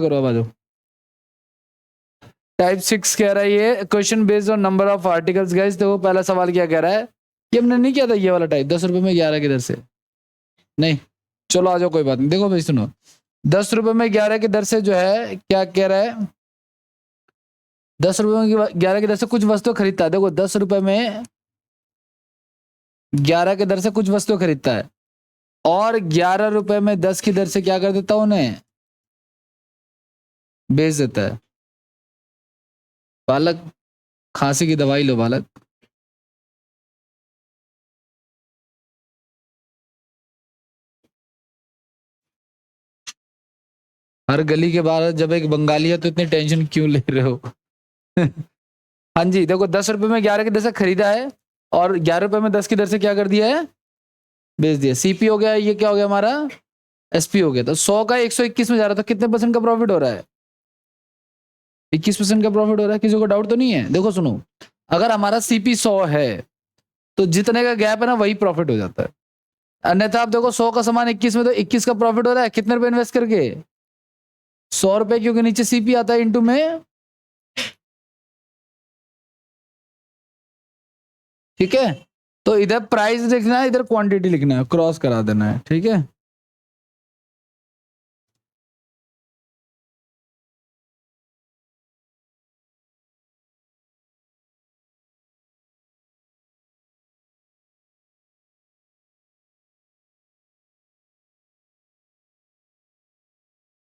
करो अब आ जाओ। टाइप 6 कह रहा है ये question based on number of articles guys. देखो पहला सवाल क्या कह रहा है, ये हमने नहीं किया था ये वाला टाइप 10 रुपए में 11 किधर से, नहीं चलो आ जाओ कोई बात नहीं। देखो भाई सुनो, 10 रुपए में 11 की दर से जो है क्या कह रहा है, 10 रुपए में 11 की दर से कुछ वस्तु खरीदता है। देखो 10 रुपए में 11 की दर से कुछ वस्तु खरीदता है और 11 रुपए में 10 की दर से क्या कर देता है, उन्हें बेच देता है। बालक खांसी की दवाई लो बालक। हर गली के बाहर जब एक बंगाली है तो इतनी टेंशन क्यों ले रहे हो? हाँ जी देखो 10 रुपए में 11 की दर से खरीदा है और 11 रुपए में 10 की दर से क्या कर दिया है, बेच दिया। सीपी हो गया, ये क्या हो गया हमारा, एसपी हो गया। तो 100 का 121 में जा रहा था, कितने परसेंट का प्रॉफिट हो रहा है, 21% का प्रॉफिट हो रहा है। किसी को डाउट तो नहीं है? देखो सुनो, अगर हमारा सीपी 100 है तो जितने का गैप है ना वही प्रॉफिट हो जाता है। अन्यथा आप देखो 100 का सामान 21 में, तो 21 का प्रॉफिट हो रहा है कितने रुपए इन्वेस्ट करके, 100 रुपए, क्योंकि नीचे सीपी आता है इंटू में। ठीक है, तो इधर प्राइस लिखना है, इधर क्वांटिटी लिखना है, क्रॉस करा देना है। ठीक है,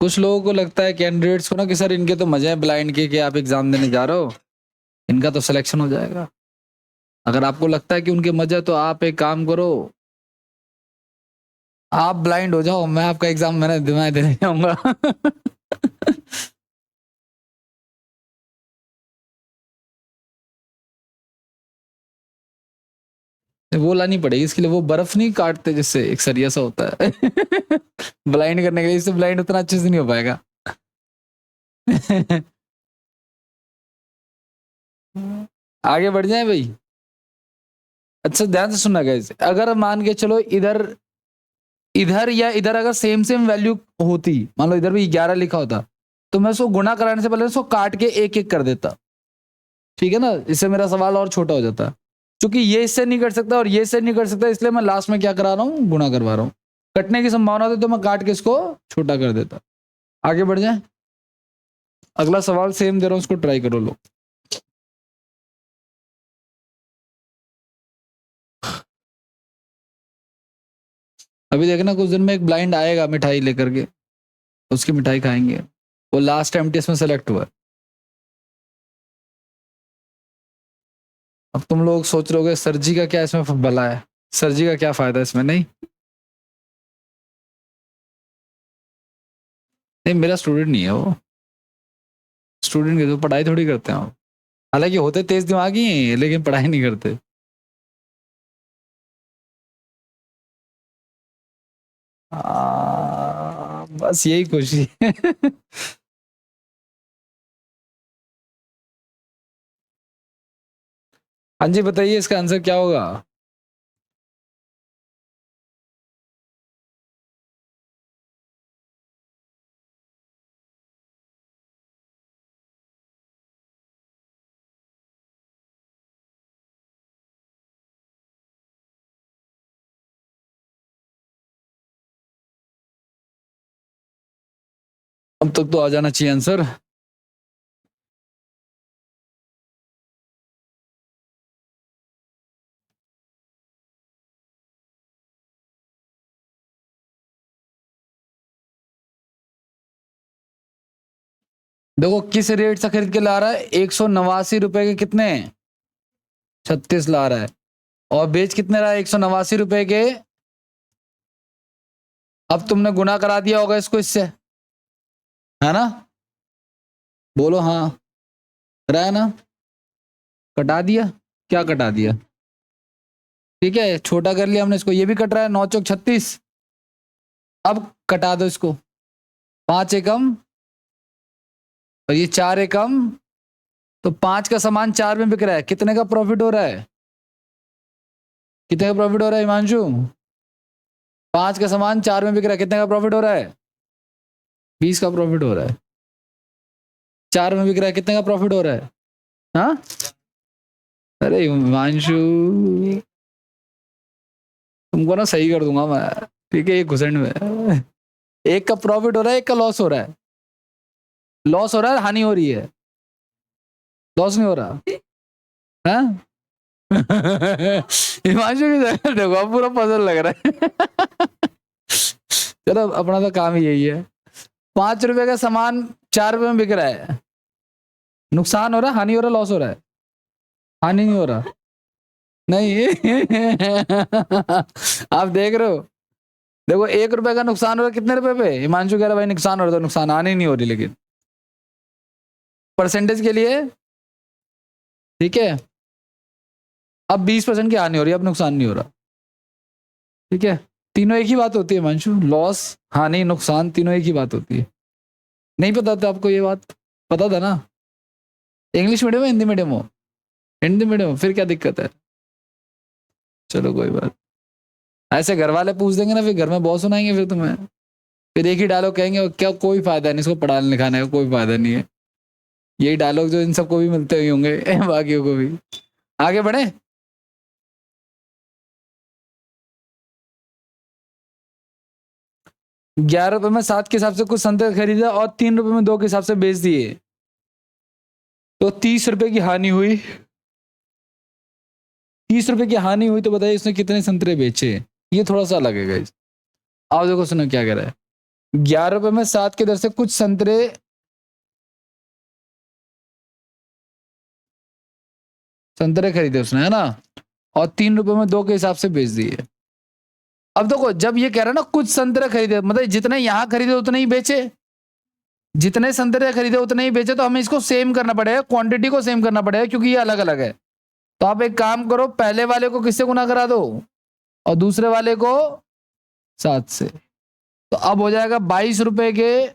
कुछ लोगों को लगता है कैंडिडेट्स को ना कि सर इनके तो मजे हैं ब्लाइंड के, कि आप एग्जाम देने जा रहे हो, इनका तो सिलेक्शन हो जाएगा। अगर आपको लगता है कि उनके मजे, तो आप एक काम करो, आप ब्लाइंड हो जाओ, मैं आपका एग्जाम मैंने देने जाऊंगा। वो लानी पड़ेगी इसके लिए, वो बर्फ नहीं काटते जिससे एक सरिया सा होता है। ब्लाइंड करने के लिए, इससे ब्लाइंड उतना अच्छे से नहीं हो पाएगा। आगे बढ़ जाए भाई। अच्छा ध्यान से सुनना गाइस, अगर मान के चलो इधर इधर या इधर अगर सेम सेम वैल्यू होती, मान लो इधर भी 11 लिखा होता, तो मैं उसको गुणा कराने से पहले उसको काट के एक एक कर देता। ठीक है ना, इससे मेरा सवाल और छोटा हो जाता। क्योंकि ये इससे नहीं कर सकता और ये इससे नहीं कर सकता, इसलिए मैं लास्ट में क्या करा रहा हूँ, गुणा करवा रहा हूँ। कटने की संभावना होती तो मैं काट के इसको छोटा कर देता। आगे बढ़ जाए, अगला सवाल सेम दे रहा हूँ, उसको ट्राई करो लो। अभी देखना कुछ दिन में एक ब्लाइंड आएगा मिठाई लेकर के, उसकी मिठाई खाएंगे। वो लास्ट एमटीएस में सेलेक्ट हुआ। अब तुम लोग सोच रहे होगे सर जी का क्या इसमें भला है, सर जी का क्या फायदा इसमें, नहीं नहीं मेरा स्टूडेंट नहीं है वो। स्टूडेंट के तो पढ़ाई थोड़ी करते हैं वो। हालांकि होते तेज दिमागी हैं लेकिन पढ़ाई नहीं करते। बस यही खुशी है। हाँ जी बताइए इसका आंसर क्या होगा। अब तक तो आ जाना चाहिए आंसर। देखो किस रेट से खरीद के ला रहा है, 189 रुपए के कितने, 36 ला रहा है। और बेच कितने रहा है, 189 रुपए के। अब तुमने गुना करा दिया होगा इसको इससे, है ना, बोलो हाँ, कराया ना, कटा दिया, क्या कटा दिया, ठीक है छोटा कर लिया हमने इसको, ये भी कट रहा है, 9 चौक 36। अब कटा दो इसको, 5 एकम और ये 4 एकम, तो 5 का सामान 4 में बिक रहा है, कितने का प्रॉफिट हो रहा है, कितने का प्रॉफिट हो रहा है हिमांशु, 5 का सामान 4 में बिक रहा है, कितने का प्रॉफिट हो रहा है, 20 का प्रॉफिट हो रहा है। 4 में बिक रहा है, कितने का प्रॉफिट हो रहा है? हाँ, अरे हिमांशु, तुमको ना सही कर दूंगा मैं, ठीक है? 1% में एक का प्रॉफिट हो रहा है, एक का लॉस हो रहा है। लॉस हो रहा है, हानि हो रही है, लॉस नहीं हो रहा। हाँ हिमांशु की जगह देखो, अब पूरा पजल लग रहा है चलो, अपना तो काम ही यही है। 5 रुपए का सामान 4 रुपए में बिक रहा है, नुकसान हो रहा है, हानि हो रहा है, लॉस हो रहा है? हानि नहीं हो रहा, नहीं आप देख रहे हो, देखो 1 रुपए का नुकसान हो रहा है, कितने रुपए पे? हिमांशु कह रहा भाई नुकसान हो रहा है, तो नुकसान हानि नहीं हो रही, लेकिन परसेंटेज के लिए ठीक है। अब 20% की हानि हो रही है, अब नुकसान नहीं हो रहा, ठीक है? तीनों एक ही बात होती है हिमांशु, लॉस, हानि, नुकसान, तीनों एक ही बात होती है। नहीं पता था आपको ये बात? पता था ना? इंग्लिश मीडियम हो, हिंदी मीडियम हो? हिंदी मीडियम हो, फिर क्या दिक्कत है? चलो कोई बात। ऐसे घर वाले पूछ देंगे ना, फिर घर में बहुत सुनाएंगे फिर तुम्हें, फिर एक ही डायलॉग कहेंगे, क्या कोई फायदा नहीं इसको पढ़ाने लिखाने का, कोई फायदा नहीं है। यही डायलॉग जो इन सबको भी मिलते हुए होंगे बाकियों को भी। आगे बढ़े। 11 रुपए में 7 के हिसाब से कुछ संतरे खरीदा और 3 रुपए में 2 के हिसाब से बेच दिए, तो 30 रुपए की हानि हुई। 30 रुपए की हानि हुई, तो बताइए इसने कितने संतरे बेचे? ये थोड़ा सा लगेगा इस। आओ देखो, सुनो क्या कह रहा है। 11 रुपए में 7 के दर से कुछ संतरे संतरे खरीदे उसने, है ना, और 3 रुपए में 2 के हिसाब से बेच दिए। अब देखो, जब ये कह रहा है ना कुछ संतरे खरीदे, मतलब जितने यहां खरीदे उतने ही बेचे, जितने संतरे खरीदे उतने ही बेचे, तो हमें इसको सेम करना पड़ेगा, क्वांटिटी को सेम करना पड़ेगा, क्योंकि ये अलग अलग है। तो आप एक काम करो, पहले वाले को किससे गुना करा दो, और दूसरे वाले को 7 से। तो अब हो जाएगा 22 रुपए के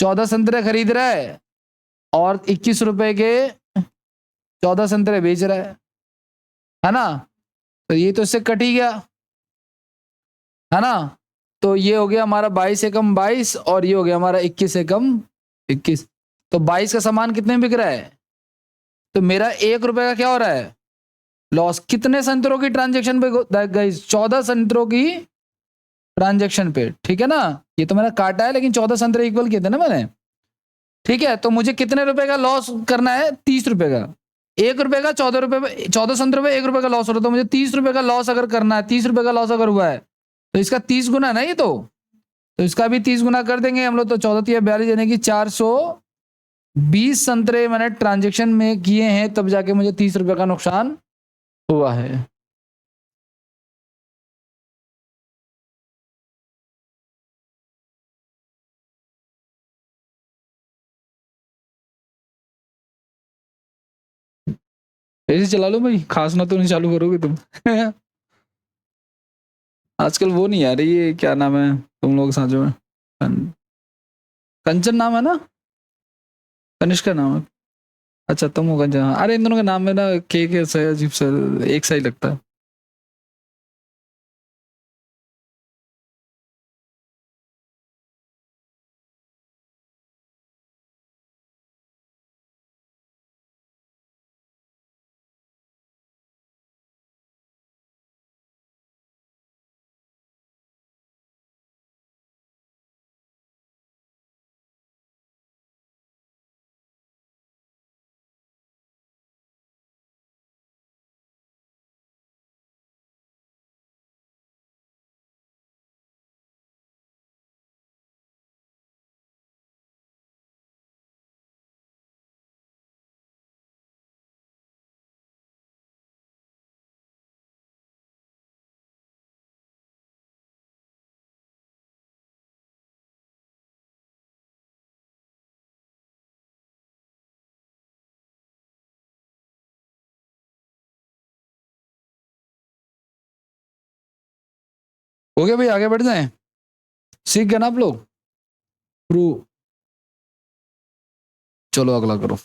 14 संतरे खरीद रहा है, और 21 रुपए के 14 संतरे बेच रहा है ना? तो ये तो इससे कट ही गया, है ना? तो ये हो गया हमारा 22 एकम 22, और ये हो गया हमारा 21 एकम 21। तो 22 का सामान कितने में बिक रहा है? तो मेरा 1 रुपए का क्या हो रहा है? लॉस। कितने संतरों की ट्रांजेक्शन पे गाइस? 14 संतरों की ट्रांजेक्शन पे, ठीक है ना? ये तो मैंने काटा है, लेकिन 14 संतरे इक्वल किए थे ना मैंने, ठीक है? तो मुझे कितने रुपए का लॉस करना है? 30 रुपए का। 1 रुपए का 14 रुपए, 14 संतरों पे 1 रुपए का लॉस हो रहा है, तो मुझे 30 रुपए का लॉस अगर करना है, 30 रुपए का लॉस अगर हुआ है, तो इसका 30 गुना ना ये तो इसका भी 30 गुना कर देंगे हम लोग। तो 14 42 यानी कि 420 संतरे मैंने ट्रांजेक्शन में किए हैं, तब जाके मुझे 30 रुपए का नुकसान हुआ है। ऐसे चला लो भाई, खांसना तो नहीं चालू करोगे तुम आजकल वो नहीं आ रही है, क्या नाम है तुम लोग साझो में? कंचन नाम है ना? कनिष्का नाम है। अच्छा, तुम हो कंचन, हाँ। अरे इन दोनों के नाम में ना के से अजीब सा एक सा ही लगता है। हो गया भाई, आगे बढ़ जाए। सीख गए ना आप लोग? प्रू चलो अगला करो।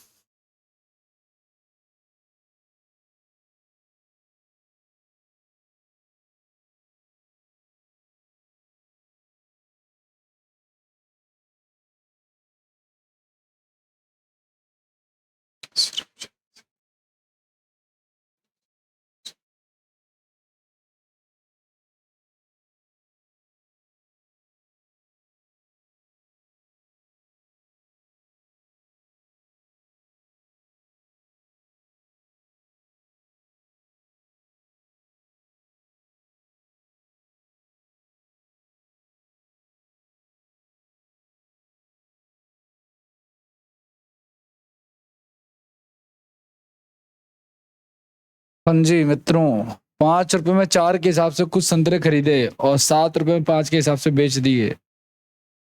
हाँ जी मित्रों, 5 रुपए में 4 के हिसाब से कुछ संतरे खरीदे और 7 रुपए में 5 के हिसाब से बेच दिए,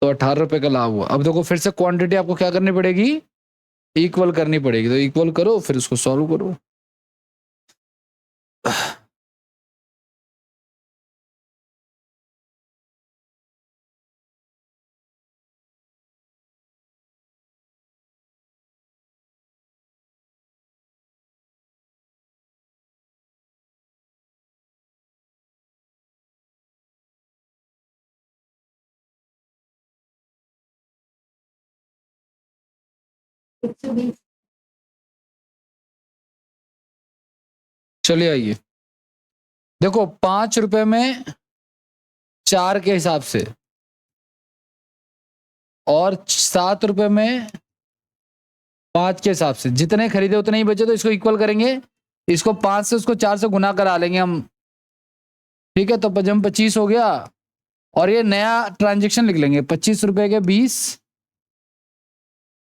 तो 18 रुपए का लाभ हुआ। अब देखो फिर से क्वांटिटी आपको क्या करनी पड़ेगी, इक्वल करनी पड़ेगी। तो इक्वल करो, फिर उसको सॉल्व करो। चलिए आइए, देखो 5 रुपए में 4 के हिसाब से और 7 रुपए में 5 के हिसाब से, जितने खरीदे उतने ही बचे, तो इसको इक्वल करेंगे। इसको 5 से उसको 4 से गुना करा लेंगे हम, ठीक है। तो पजम 25 हो गया, और ये नया ट्रांजेक्शन लिख लेंगे, 25 रुपए के 20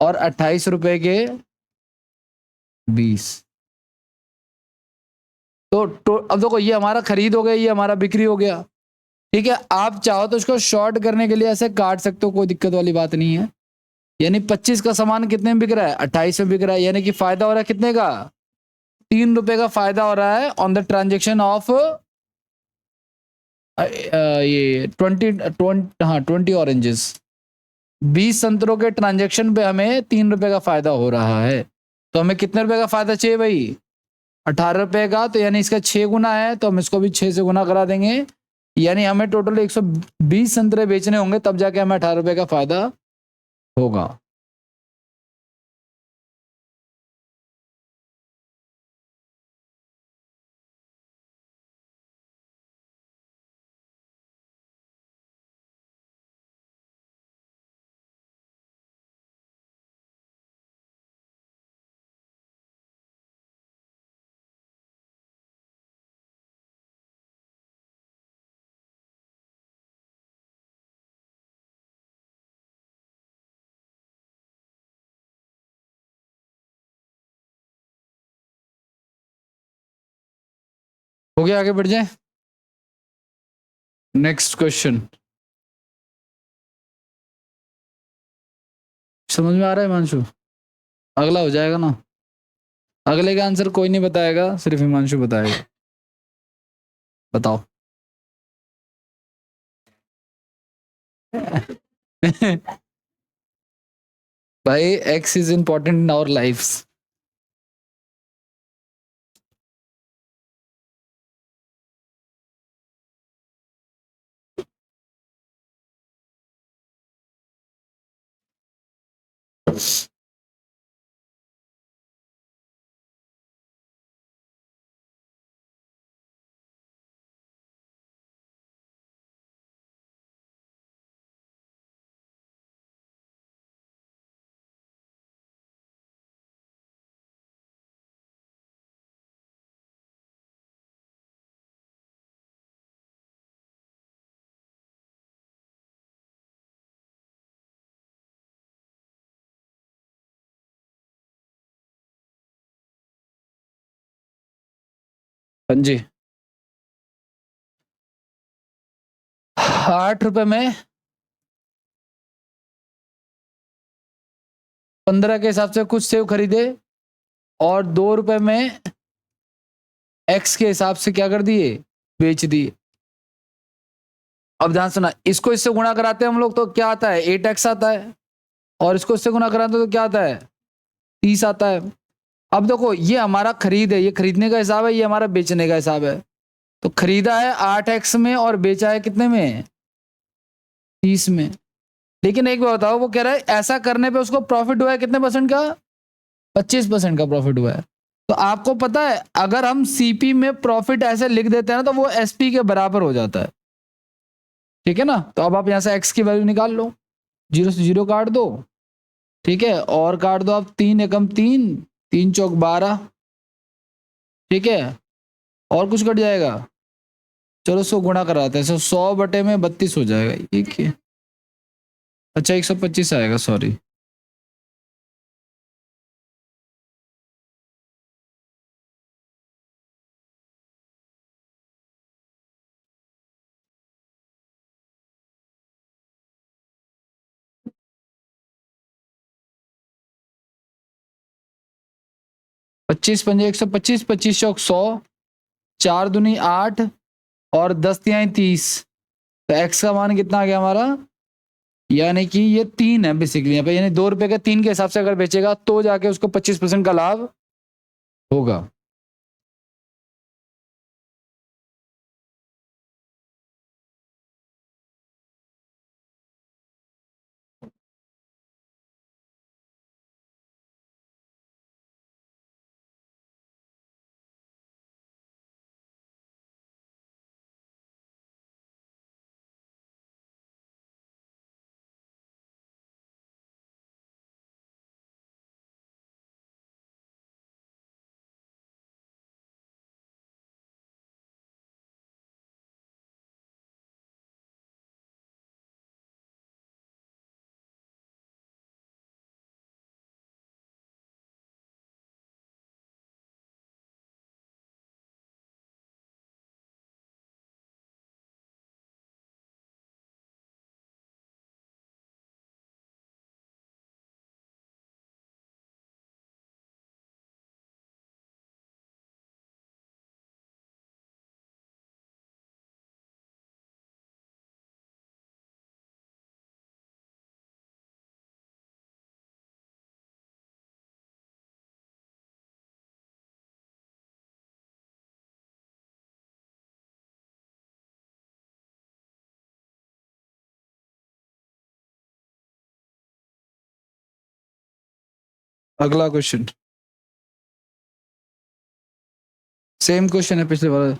और 28 रुपए के 20। तो अब देखो ये हमारा खरीद हो गया, ये हमारा बिक्री हो गया, ठीक है। आप चाहो तो इसको शॉर्ट करने के लिए ऐसे काट सकते हो, कोई दिक्कत वाली बात नहीं है। यानी 25 का सामान कितने में बिक रहा है, 28 में बिक रहा है, यानी कि फायदा हो रहा है कितने का, 3 रुपए का फायदा हो रहा है ऑन द ट्रांजेक्शन ऑफ ये 20 ऑरेंजेस। 20 संतरों के ट्रांजेक्शन पे हमें 3 रुपए का फायदा हो रहा है। तो हमें कितने रुपए का फायदा चाहिए भाई, 18 रुपए का। तो यानी इसका 6 गुना है, तो हम इसको भी 6 से गुना करा देंगे। यानी हमें टोटल 120 संतरे बेचने होंगे, तब जाके हमें 18 रुपए का फायदा होगा। हो गया, आगे बढ़ जाए। नेक्स्ट क्वेश्चन समझ में आ रहा है हिमांशु? अगला हो जाएगा ना, अगले का आंसर कोई नहीं बताएगा, सिर्फ हिमांशु बताएगा। बताओ। भाई x is important in our lifes. हाँ जी, 8 रुपए में 15 के हिसाब से कुछ सेव खरीदे, और 2 रुपए में एक्स के हिसाब से क्या कर दिए, बेच दिए। अब ध्यान सुना, इसको इससे गुणा कराते हैं हम लोग, तो क्या आता है, 8x आता है। और इसको इससे गुणा कराते हैं तो क्या आता है, 30 आता है। अब देखो ये हमारा खरीद है, ये खरीदने का हिसाब है, ये हमारा बेचने का हिसाब है। तो खरीदा है 8x में और बेचा है कितने में, 30 में। लेकिन एक बात बताओ, वो कह रहा है ऐसा करने पे उसको प्रॉफिट हुआ है कितने परसेंट का, 25% का प्रॉफिट हुआ है। तो आपको पता है अगर हम सीपी में प्रॉफिट ऐसे लिख देते हैं ना, तो वो एसपी के बराबर हो जाता है, ठीक है ना। तो अब आप यहां से एक्स की वैल्यू निकाल लो, 0 से 0 काट दो, ठीक है, और काट दो आप 3 एकम 3, 3 चौक 12, ठीक है, और कुछ कट जाएगा। चलो 100 गुणा कराते हैं, 100 बटे में 32 हो जाएगा, ये क्या, अच्छा 125 आएगा, सॉरी। 25 पंजे 125, 25 चौक 100, 4 दूनी 8 और 10 तिहाई 30। तो एक्स का मान कितना आ गया हमारा, यानी कि ये 3 है बेसिकली यहाँ पे, यानी 2 रुपए के 3 के हिसाब से अगर बेचेगा तो जाके उसको 25% का लाभ होगा। अगला क्वेश्चन सेम क्वेश्चन है पिछले वाला।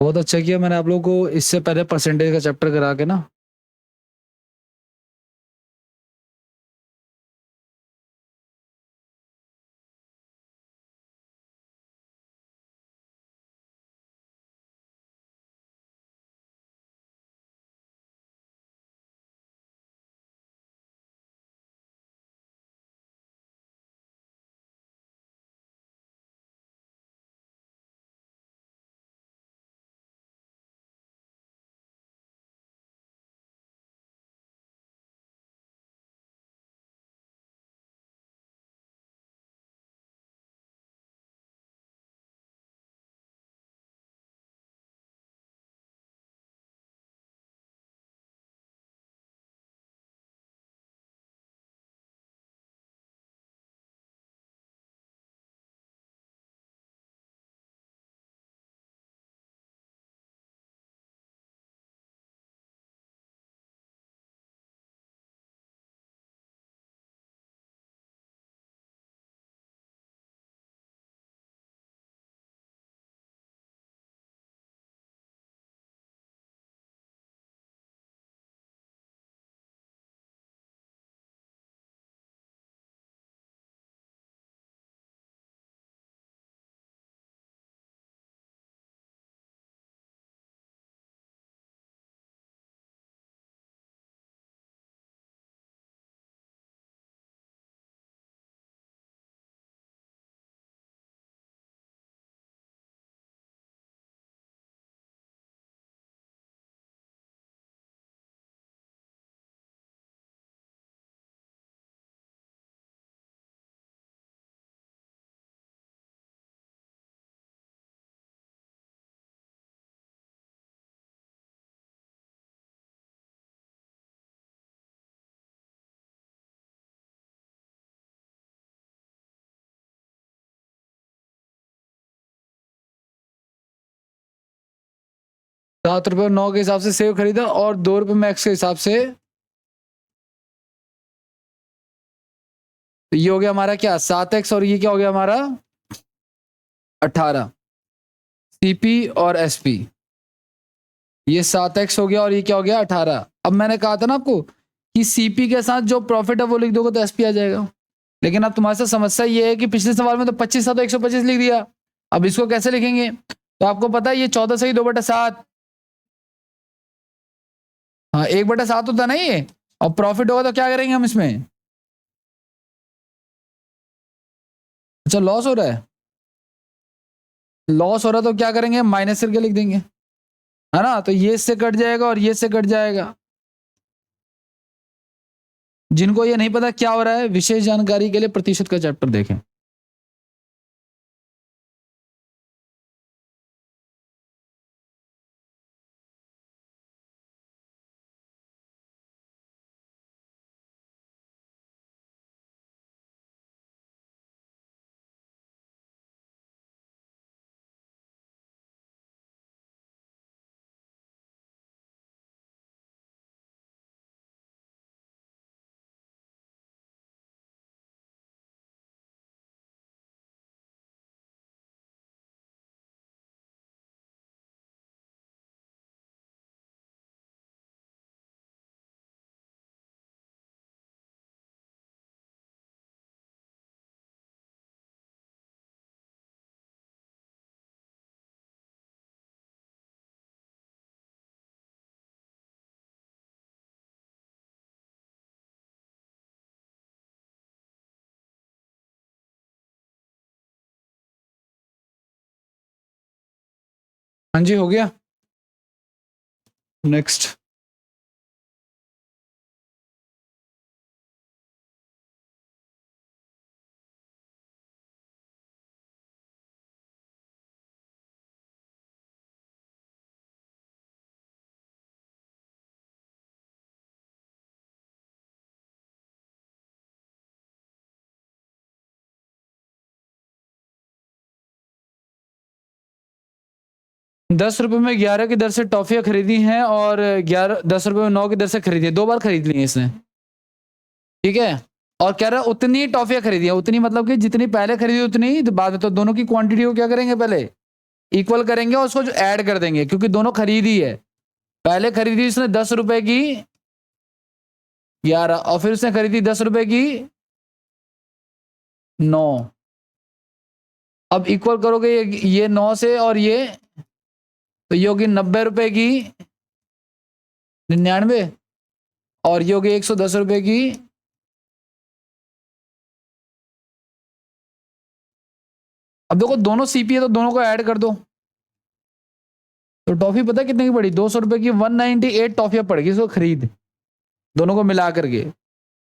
बहुत अच्छा किया मैंने आप लोगों को इससे पहले परसेंटेज का चैप्टर करा के ना। 7 रुपये 9 के हिसाब से सेव खरीदा और 2 रुपये मैक्स के हिसाब से, तो ये हो गया हमारा क्या 7x और ये क्या हो गया हमारा 18। सीपी और एसपी ये 7x हो गया और ये क्या हो गया 18। अब मैंने कहा था ना आपको कि सीपी के साथ जो प्रॉफिट है वो लिख दोगे तो एसपी आ जाएगा। लेकिन अब तुम्हारे साथ समस्या ये है कि पिछले सवाल में तो 25 था तो 125 लिख दिया। अब इसको कैसे लिखेंगे? तो आपको पता है ये 14 सही 2/7, हाँ 1/7 होता ना ये। और प्रॉफिट होगा तो क्या करेंगे हम इसमें? अच्छा लॉस हो रहा है, लॉस हो रहा है तो क्या करेंगे माइनस करके लिख देंगे, है ना। तो ये इससे कट जाएगा और ये इससे कट जाएगा। जिनको ये नहीं पता क्या हो रहा है, विशेष जानकारी के लिए प्रतिशत का चैप्टर देखें। हाँ जी हो गया। नेक्स्ट। ₹10 में 11 की दर से टॉफियां खरीदी हैं और 10 रुपए में 9 की दर से खरीदी है, 2 बार खरीद ली है इसने, ठीक है। और कह रहा है उतनी टॉफियां खरीदी है, उतनी मतलब कि जितनी पहले खरीदी उतनी, तो बाद में तो दोनों की क्वांटिटी को क्या करेंगे पहले इक्वल करेंगे और उसको जो ऐड कर देंगे, क्योंकि दोनों खरीदी है। पहले खरीदी उसने 10 रुपए की 11 और फिर उसने खरीदी 10 रुपए की 9। अब इक्वल करोगे ये 9 से और ये, तो ये होगी 90 रुपए की 99 और ये होगी 110 रुपए की। अब देखो दोनों सीपी है तो दोनों को ऐड कर दो, तो टॉफी पता है कितने की पड़ी, 200 रुपए की 198 टॉफियां पड़ गई इसको खरीद, दोनों को मिला करके,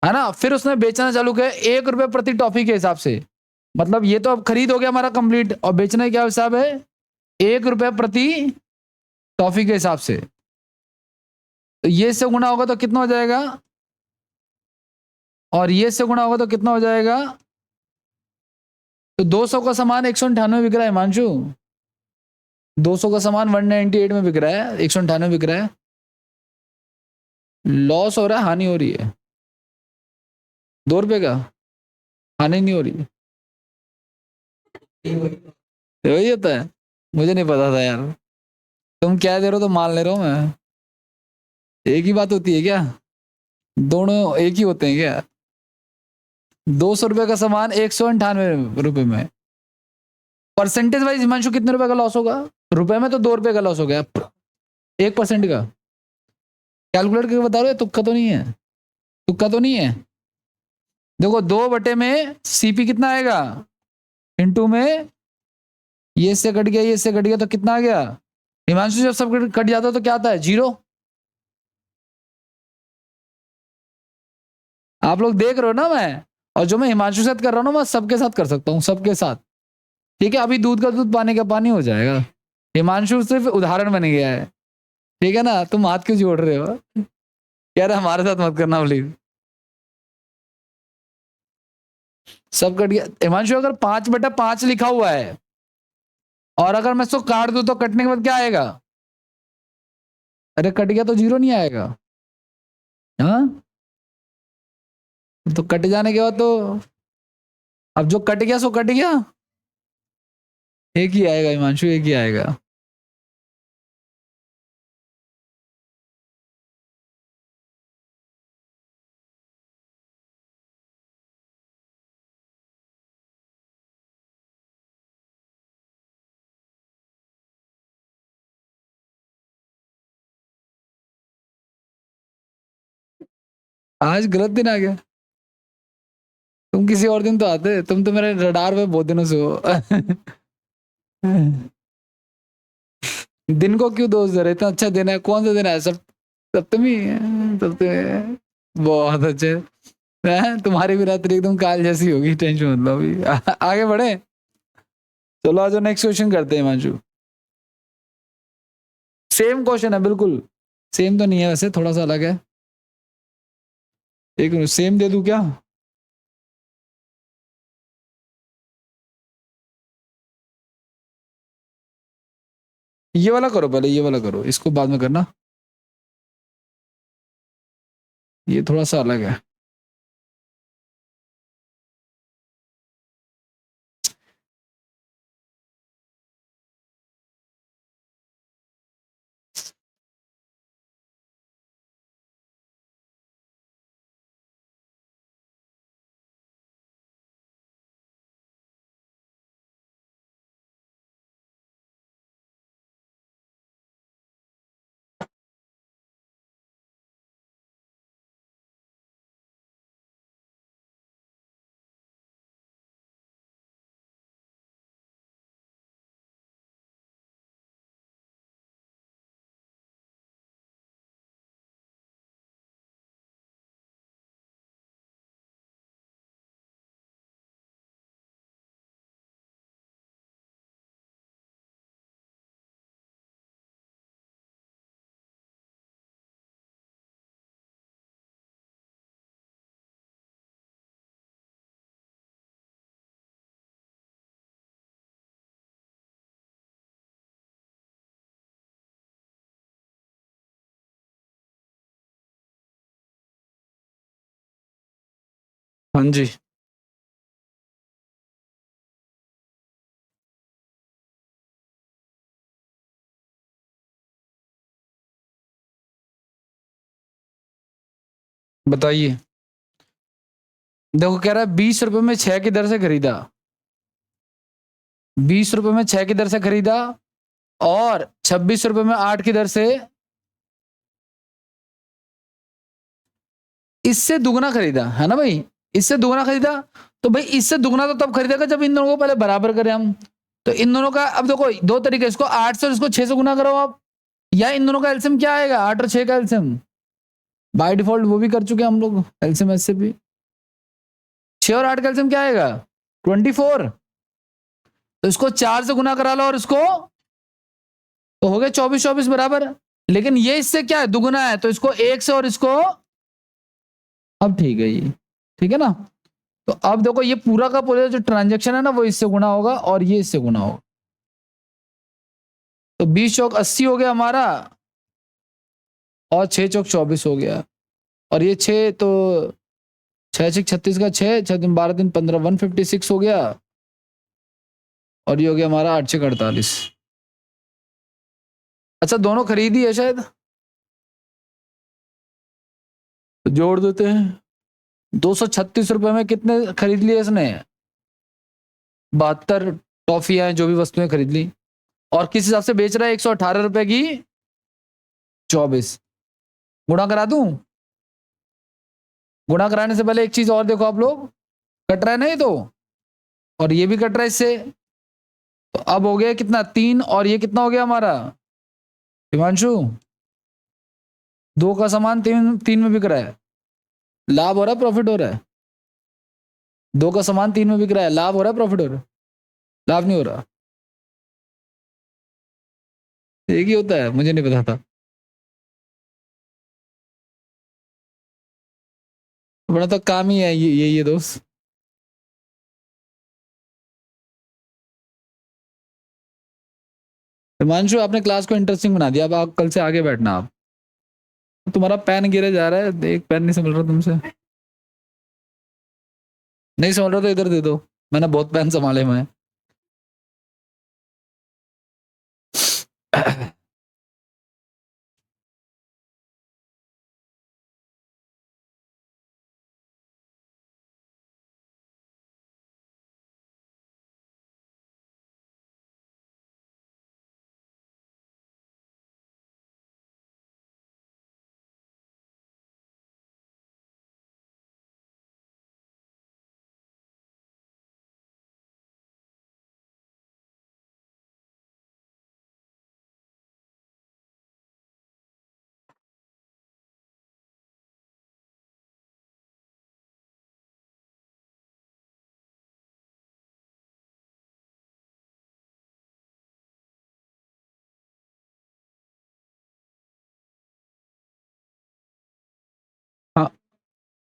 है ना। फिर उसने बेचना चालू किया 1 रुपए प्रति टॉफी के हिसाब से। मतलब ये तो अब खरीद हो गया हमारा कंप्लीट, और बेचने का क्या हिसाब है 1 रुपए प्रति टॉफी के हिसाब से। तो ये से गुणा होगा तो कितना हो जाएगा, और ये से गुणा होगा तो कितना हो जाएगा। तो 200 का सामान 198 बिक रहा है हिमांशु, 200 का सामान 198 में बिक रहा है, 198 बिक रहा है। लॉस हो रहा है, हानि हो रही है, 2 रुपए का, हानि नहीं हो रही है। वही होता है, मुझे नहीं पता था यार, तुम क्या दे रहे हो तो मान ले रहा हूं मैं। एक ही बात होती है क्या, दोनों एक ही होते हैं क्या? 200 रुपए का सामान 198 रुपए में, परसेंटेज वाइज हिमांशु कितने रुपए का लॉस होगा? रुपए में तो 2 रुपए का लॉस हो गया, 1% का। कैलकुलेट करके बता रहे हो, तुक्का तो नहीं है, तुक्का तो नहीं है। देखो 2 में सीपी कितना आएगा, इंटू में ये से कट गया, ये से कट गया, तो कितना आ गया हिमांशु? जब सब कट जाता है तो क्या आता है 0। आप लोग देख रहे हो ना मैं, और जो मैं हिमांशु के साथ कर रहा हूँ ना मैं सबके साथ कर सकता हूँ, सबके साथ, ठीक है। अभी दूध का दूध पानी का पानी हो जाएगा। हिमांशु सिर्फ उदाहरण बन गया है, ठीक है ना। तुम हाथ क्यों जोड़ रहे हो, कह रहे हमारे साथ मत करना प्लीज। सब कट गया हिमांशु, अगर 5/5 लिखा हुआ है और अगर मैं इसको काट दूं तो कटने के बाद क्या आएगा? अरे कट गया तो जीरो नहीं आएगा। हाँ, तो कट जाने के बाद तो अब जो कट गया सो कट गया, एक ही आएगा हिमांशु, एक ही आएगा। आज गलत दिन आ गया। तुम किसी और दिन तो आते, तुम तो मेरे रडार पे बहुत दिनों से हो। दिन को क्यों दोष दे रहे, इतना अच्छा दिन है, कौन सा दिन है, सब सप्तमी है, सप्तमी बहुत अच्छे हैं। तुम्हारी भी रात्रि एकदम काल जैसी होगी, टेंशन मत लो अभी। आगे बढ़े, चलो आज नेक्स्ट क्वेश्चन करते हैं हिमांशु। सेम क्वेश्चन है बिल्कुल, सेम तो नहीं है वैसे, थोड़ा सा अलग है। एक मिनट, सेम दे दूं क्या? ये वाला करो पहले, ये वाला करो, इसको बाद में करना। ये थोड़ा सा अलग है। हाँ जी, बताइए। देखो कह रहा है 20 रुपए में 6 की दर से खरीदा, 20 रुपए में 6 की दर से खरीदा, और 26 रुपए में 8 की दर से, इससे दुगना खरीदा है ना भाई, इससे दुगना खरीदा। तो भाई इससे दुगना तो तब खरीदेगा जब इन दोनों को पहले बराबर करें हम। तो इन दोनों का अब देखो दो तरीके, इसको 8 से और इसको 6 से गुना करो आप, या इन दोनों का एलसीएम क्या आएगा, 8 और 6 का एलसीएम। बाय डिफॉल्ट वो भी कर चुके हैं हम लोग एलसीएम ऐसे भी। 6 और 8 का एलसीएम क्या आएगा, 24। तो इसको 4 से गुना करा लो और इसको, तो हो गया 24 24 बराबर। लेकिन ये इससे क्या है, दुगुना है, तो इसको 1 से और इसको, अब ठीक है ये, ठीक है ना। तो अब देखो ये पूरा का पूरा जो ट्रांजेक्शन है ना, वो इससे गुना होगा और ये इससे गुना होगा। तो 20 चौक 80 हो गया हमारा, और 6 चौक 24 हो गया। और ये 6 तो 6 6 36 का 6, 6 दिन 12 दिन 15, 156 हो गया। और ये हो गया हमारा 8 6 48। अच्छा दोनों खरीदी है शायद, तो जोड़ देते हैं। 236 रुपए में कितने खरीद लिए इसने, 72 टॉफियां जो भी वस्तुएं खरीद ली। और किस हिसाब से बेच रहा है, 118 रुपए की 24। गुणा करा दूं, गुणा कराने से पहले एक चीज और देखो आप लोग, कट रहा है नहीं तो, और ये भी कट रहा है इससे। तो अब हो गया कितना, 3, और ये कितना हो गया हमारा हिमांशु, 2 का सामान 3 3 में बिक रहा है, लाभ हो रहा है प्रॉफिट हो रहा है, 2 का सामान 3 में बिक रहा है, लाभ हो रहा है प्रॉफिट हो रहा है, लाभ नहीं हो रहा। एक ही होता है, मुझे नहीं पता था। बड़ा तो काम ही है ये दोस्त। हिमांशु आपने क्लास को इंटरेस्टिंग बना दिया, अब आप कल से आगे बैठना आप। तुम्हारा पेन गिरे जा रहा है, एक पेन नहीं संभल रहा तुमसे। नहीं संभल रहा तो इधर दे दो, मैंने बहुत पेन संभाले हुए हैं। हाँ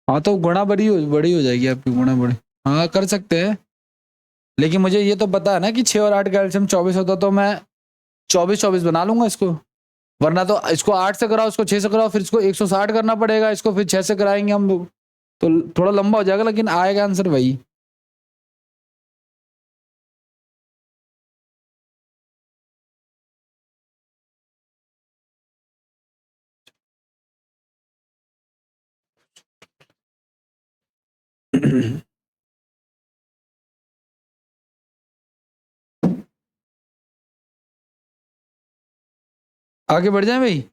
हाँ, तो गुणा बड़ी हो जाएगी आपकी, गुणा बड़ी। हाँ कर सकते हैं, लेकिन मुझे ये तो पता है ना कि 6 और 8 कैल्शियम 24 होता, तो मैं 24-24 बना लूंगा इसको। वरना तो इसको 8 से कराओ, इसको 6 से कराओ, फिर इसको 160 करना पड़ेगा, इसको फिर 6 से कराएंगे हम लोग, तो थोड़ा लंबा हो जाएगा, लेकिन आएगा आंसर वही। आगे बढ़ जाए भाई।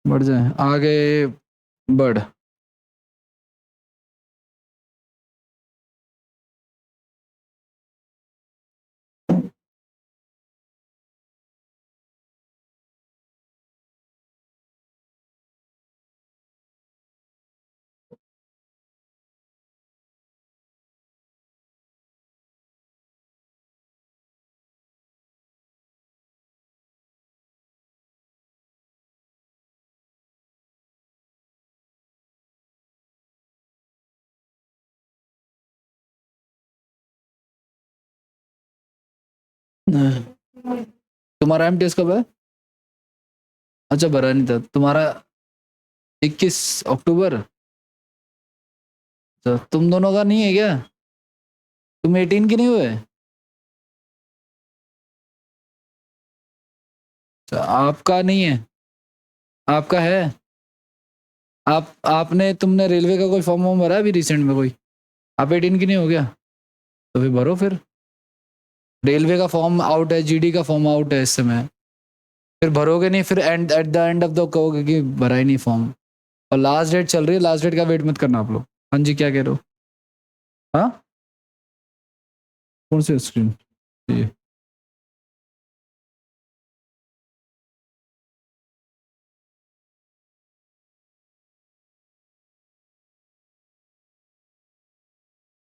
बढ़ जाए आगे, बढ़। तुम्हारा एमटीएस कब है? अच्छा भरा नहीं था तुम्हारा, 21 अक्टूबर। तो तुम दोनों का नहीं है क्या? तुम 18 के नहीं हुए? तो आपका नहीं है, आपका है। आपने तुमने रेलवे का कोई फॉर्म वॉर्म भरा है अभी रिसेंट में कोई? आप 18 की नहीं हो गया? तो फिर भरो फिर। रेलवे का फॉर्म आउट है, जीडी का फॉर्म आउट है इस समय। फिर भरोगे नहीं, फिर at the end of the कहोगे कि भरा ही नहीं फॉर्म। और लास्ट डेट चल रही है, लास्ट डेट का वेट मत करना आप लोग। हाँ जी, क्या कह रहे हो? हाँ, कौन सी स्क्रीन? ये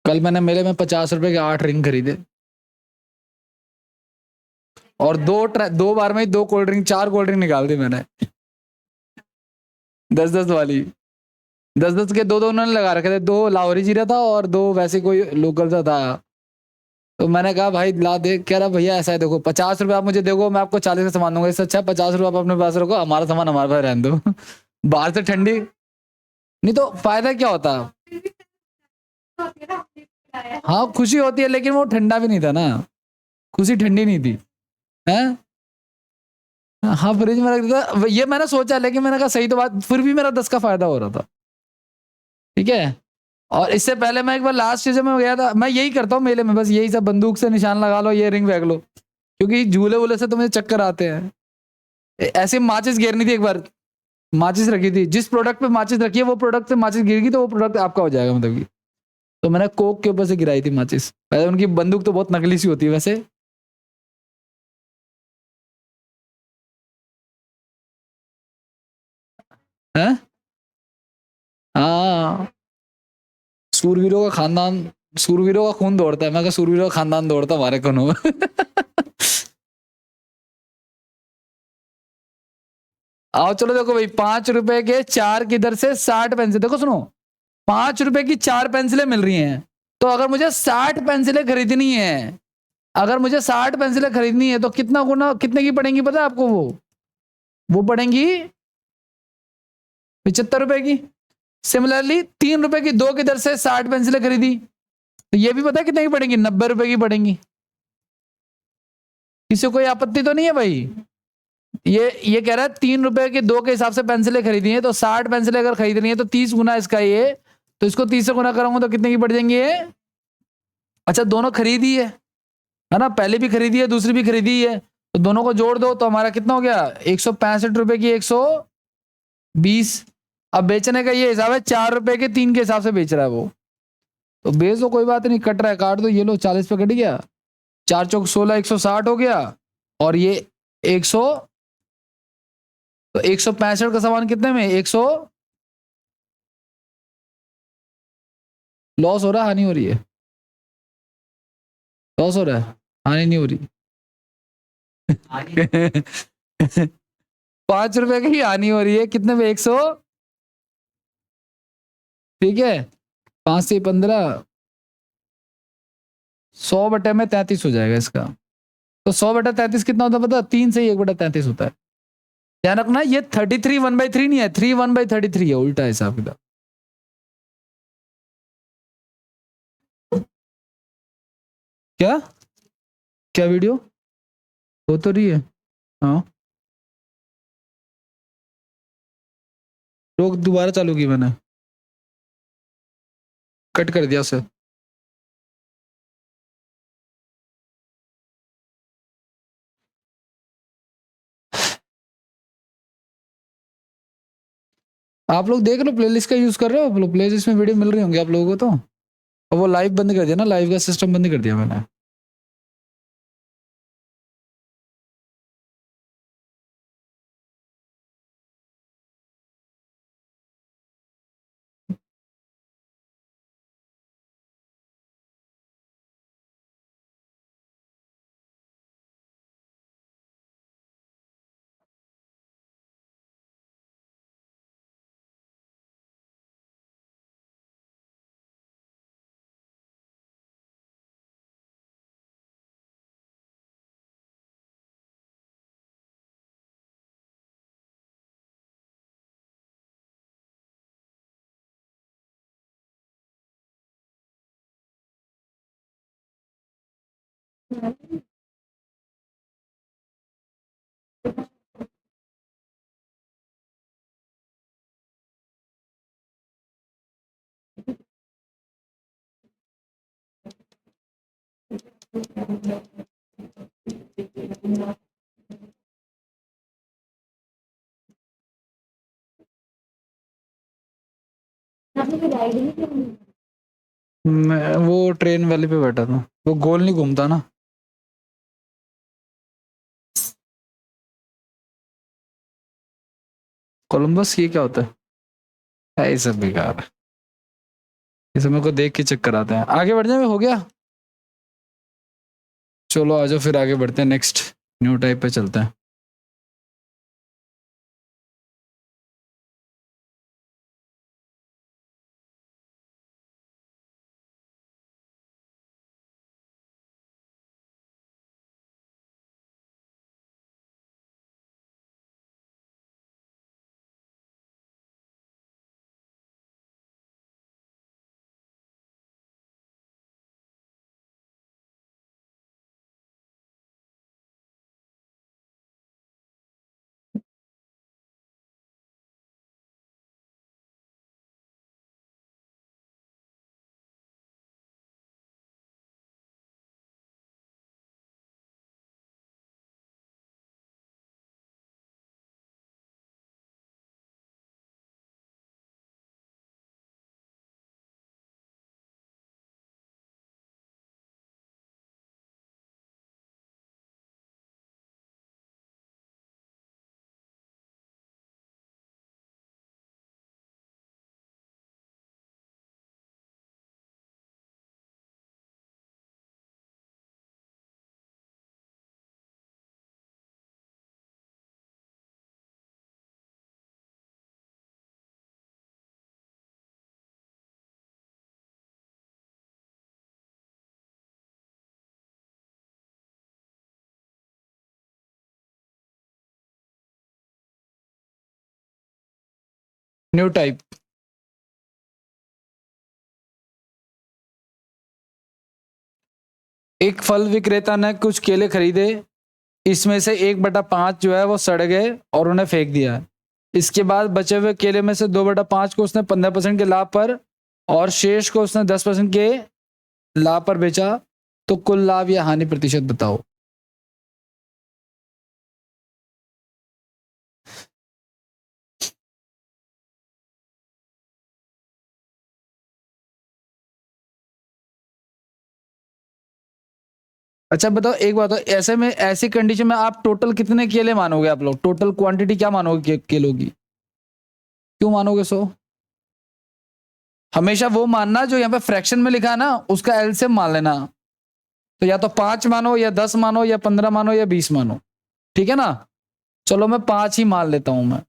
कल मैंने मेले में 50 रुपए के 8 रिंग खरीदे, और दो बार में ही 2 कोल्ड ड्रिंक, 4 कोल्ड ड्रिंक निकाल दी मैंने। 10-10 वाली, 10-10 के दो दो उन्होंने लगा रखे थे, 2 लाहौरी जीरा था और 2 वैसे कोई लोकल सा था। तो मैंने कहा भाई ला दे, कह रहा भैया ऐसा है देखो, 50 रुपए आप मुझे देखो, मैं आपको 40 का सामान दूंगा, इससे अच्छा 50 रुपए आप अपने पास रखो, हमारा सामान हमारे पास रहने दो। बाहर से ठंडी, नहीं तो फायदा क्या होता? हाँ खुशी होती है, लेकिन वो ठंडा भी नहीं था ना, खुशी ठंडी नहीं थी। हैं? हाँ फ्रिज में रख दिया, ये मैंने सोचा, लेकिन मैंने कहा सही तो बात, फिर भी मेरा 10 का फायदा हो रहा था। ठीक है। और इससे पहले मैं एक बार लास्ट सीजन में गया था, मैं यही करता हूँ मेले में, बस यही सब, बंदूक से निशान लगा लो, ये रिंग फेंक लो, क्योंकि झूले वूले से तो मुझे चक्कर आते हैं। ऐसे माचिस गिरनी थी एक बार, माचिस रखी थी, जिस प्रोडक्ट पे माचिस रखी है वो प्रोडक्ट से माचिस गिर गई तो वो प्रोडक्ट आपका हो जाएगा, मतलब कि। तो मैंने कोक के ऊपर से गिराई थी माचिस। पहले उनकी बंदूक तो बहुत नकली सी होती है वैसे। है। हाँ, सूरवीरों का खानदान, सूरवीरों का खून दौड़ता है, मैं कहा सूरवीरों का खानदान दौड़ता हमारे खूनों में। आओ चलो देखो भाई, 5 रुपए के 4 किधर से 60 पेंसिल, देखो सुनो, 5 रुपए की 4 पेंसिलें मिल रही हैं, तो अगर मुझे 60 पेंसिलें खरीदनी है अगर मुझे 60 पेंसिलें खरीदनी है तो कितना गुना कितने की पड़ेंगी पता है आपको? वो पड़ेंगी 75 रुपए की। सिमिलरली 3 रुपए की दो की दर से 60 पेंसिलें खरीदी तो ये भी पता है कितने की पड़ेंगी? 90 रुपए की पड़ेंगी। किसी को कोई आपत्ति तो नहीं है भाई? ये कह रहा है 3 रुपए के दो के हिसाब से पेंसिलें खरीदी है तो 60 पेंसिलें अगर खरीदनी है तो 30 गुना इसका ये, तो इसको 30 से गुना करूंगा तो कितने की पड़ जाएंगी ये? अच्छा दोनों खरीदी है ना, पहले भी खरीदी है दूसरी भी खरीदी है, तो दोनों को जोड़ दो तो हमारा कितना हो गया? 165 रुपए की 120। अब बेचने का ये हिसाब है 4 रुपए के 3 के हिसाब से बेच रहा है वो, तो बेच दो कोई बात नहीं, कट रहा है काट दो, ये लो 40 पे कट गया, 4 चौक 16 160 हो गया, और ये 100, तो 165 का सामान कितने में? 100। लॉस हो रहा है हानि हो रही है? लॉस हो रहा है, हानि नहीं हो रही। 5 रुपए की हानि हो रही है, कितने में? 100। ठीक है, 5 से 15, 100/33 हो जाएगा इसका। तो 100/33 कितना होता है पता? 3 से ही 1/33 होता है। ध्यान रखना ये 33 1/3 नहीं है, 3 1/33 है, उल्टा हिसाब किताब। क्या क्या वीडियो हो तो रही है? हाँ रोक, दोबारा चालू की मैंने, कट कर दिया उसे। आप लोग देख लो, प्लेलिस्ट का यूज कर रहे हो आप लोग, प्लेलिस्ट में वीडियो मिल रही होंगी आप लोगों को तो। और वो लाइव बंद कर दिया ना, लाइव का सिस्टम बंद कर दिया मैंने। मैं वो ट्रेन वाले पे बैठा था, वो गोल नहीं घूमता ना। कोलंबस ये क्या होता है? ये सब बेकार है, ये सब मेरे को देख के चक्कर आते हैं। आगे बढ़ जाए, हो गया? चलो आ जाओ फिर आगे बढ़ते हैं, नेक्स्ट न्यू टाइप पे चलते हैं। New type. एक फल विक्रेता ने कुछ केले खरीदे, इसमें से 1/5 जो है वो सड़ गए और उन्हें फेंक दिया। इसके बाद बचे हुए केले में से 2/5 को उसने 15% के लाभ पर और शेष को उसने 10% के लाभ पर बेचा, तो कुल लाभ या हानि प्रतिशत बताओ। अच्छा बताओ, एक बात, ऐसे में ऐसी कंडीशन में आप टोटल कितने केले मानोगे? आप लोग टोटल क्वांटिटी क्या मानोगे केलों की? क्यों मानोगे 100? हमेशा वो मानना जो यहाँ पे फ्रैक्शन में लिखा है ना, उसका एलसीएम मान लेना। तो या तो 5 मानो या 10 मानो या 15 मानो या 20 मानो, ठीक है ना? चलो मैं 5 ही मान लेता हूं मैं।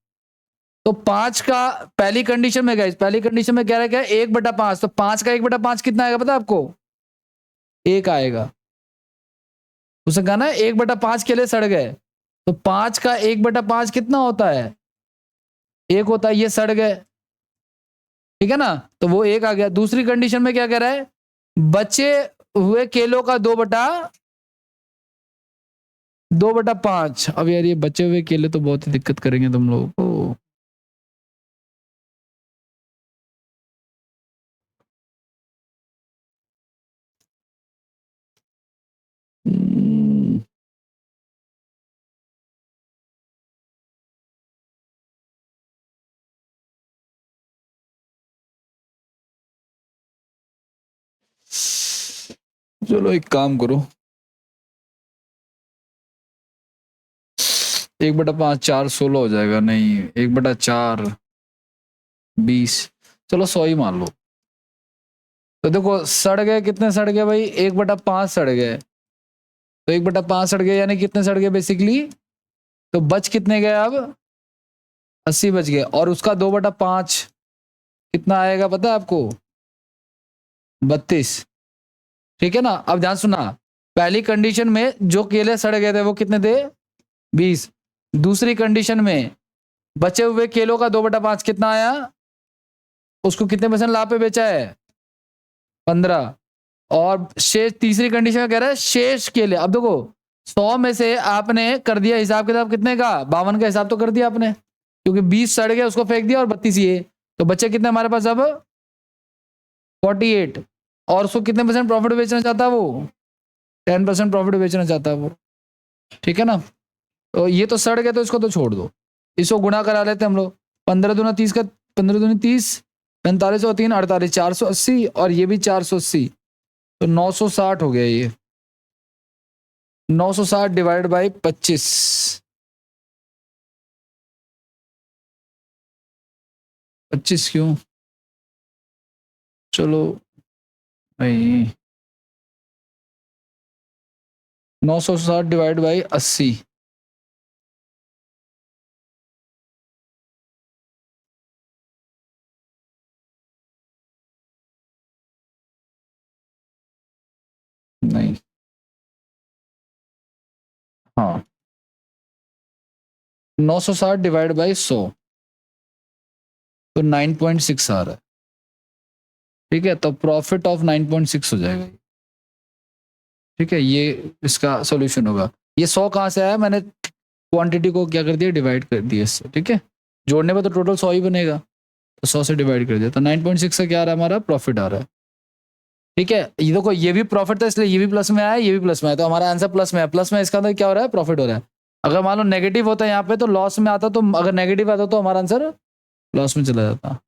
तो 5 का पहली कंडीशन में, गाइस पहली कंडीशन में कह रहा है क्या? 1/5। तो 5 का 1/5 कितना आएगा पता है आपको? 1 आएगा। उसने कहा ना 1/5 के लिए सड़ गए, तो 5 का 1/5 कितना होता है? 1 होता है। ये सड़ गए, ठीक है ना? तो वो 1 आ गया। दूसरी कंडीशन में क्या कह रहा है? बचे हुए केलों का 2/5। अब यार ये बचे हुए केले तो बहुत ही दिक्कत करेंगे तुम लोगों को। हम्म, चलो एक काम करो, 1/5 4 16 हो जाएगा। नहीं, 1/4 20। चलो 100 ही मान लो। तो देखो सड़ गए, कितने सड़ गए भाई? 1/5 सड़ गए। तो 1/5 सड़ गए यानी कितने सड़ गए बेसिकली? तो बच कितने गए अब? 80 बच गए। और उसका 2/5 कितना आएगा पता है आपको? 32। ठीक है ना? अब ध्यान सुना, पहली कंडीशन में जो केले सड़ गए थे वो कितने थे? 20। दूसरी कंडीशन में बचे हुए केलों का 2/5 कितना आया? उसको कितने परसेंट लाभ पे बेचा है? 15। और शेष तीसरी कंडीशन में कह रहा है शेष केले। अब देखो 100 में से आपने कर दिया हिसाब किताब कितने का? 52 का हिसाब तो कर दिया आपने, क्योंकि 20 सड़ गए उसको फेंक दिया और 32 ये। तो बच्चे कितने हमारे पास अब? 48। और उसको कितने परसेंट प्रॉफिट बेचना चाहता है वो? 10% प्रॉफिट बेचना चाहता है वो, ठीक है ना? तो ये तो सड़ गए तो इसको तो छोड़ दो, इसको गुणा करा लेते हम लोग। 15 दूना 30 का, 15 दूनी 30, 45 और 3 48, 480 और ये भी 480, तो 960 हो गया ये। 960 डिवाइड बाई 25। 25 क्यों? चलो भाई, 960 डिवाइड बाई 80। नहीं, हाँ, 960 डिवाइड बाई 100, तो 9.6 आ रहा है। ठीक है, तो प्रॉफिट ऑफ 9.6 हो जाएगा। ठीक है, ये इसका सॉल्यूशन होगा। ये 100 कहाँ से आया? मैंने क्वांटिटी को क्या कर दिया? डिवाइड कर दिया इससे। ठीक है, जोड़ने पर तो टोटल 100 ही बनेगा, तो 100 से डिवाइड कर दिया, तो 9.6 से क्या आ रहा है? हमारा प्रॉफिट आ रहा है। ठीक है, ये देखो ये भी प्रॉफिट था इसलिए ये भी प्लस में आया, ये भी प्लस में आया, तो हमारा आंसर प्लस में है। प्लस में इसका अंदर क्या हो रहा है? प्रॉफिट हो रहा है। अगर मान लो नेगेटिव होता है यहाँ पे तो लॉस में आता, तो अगर नेगेटिव आता तो हमारा आंसर लॉस में चला जाता।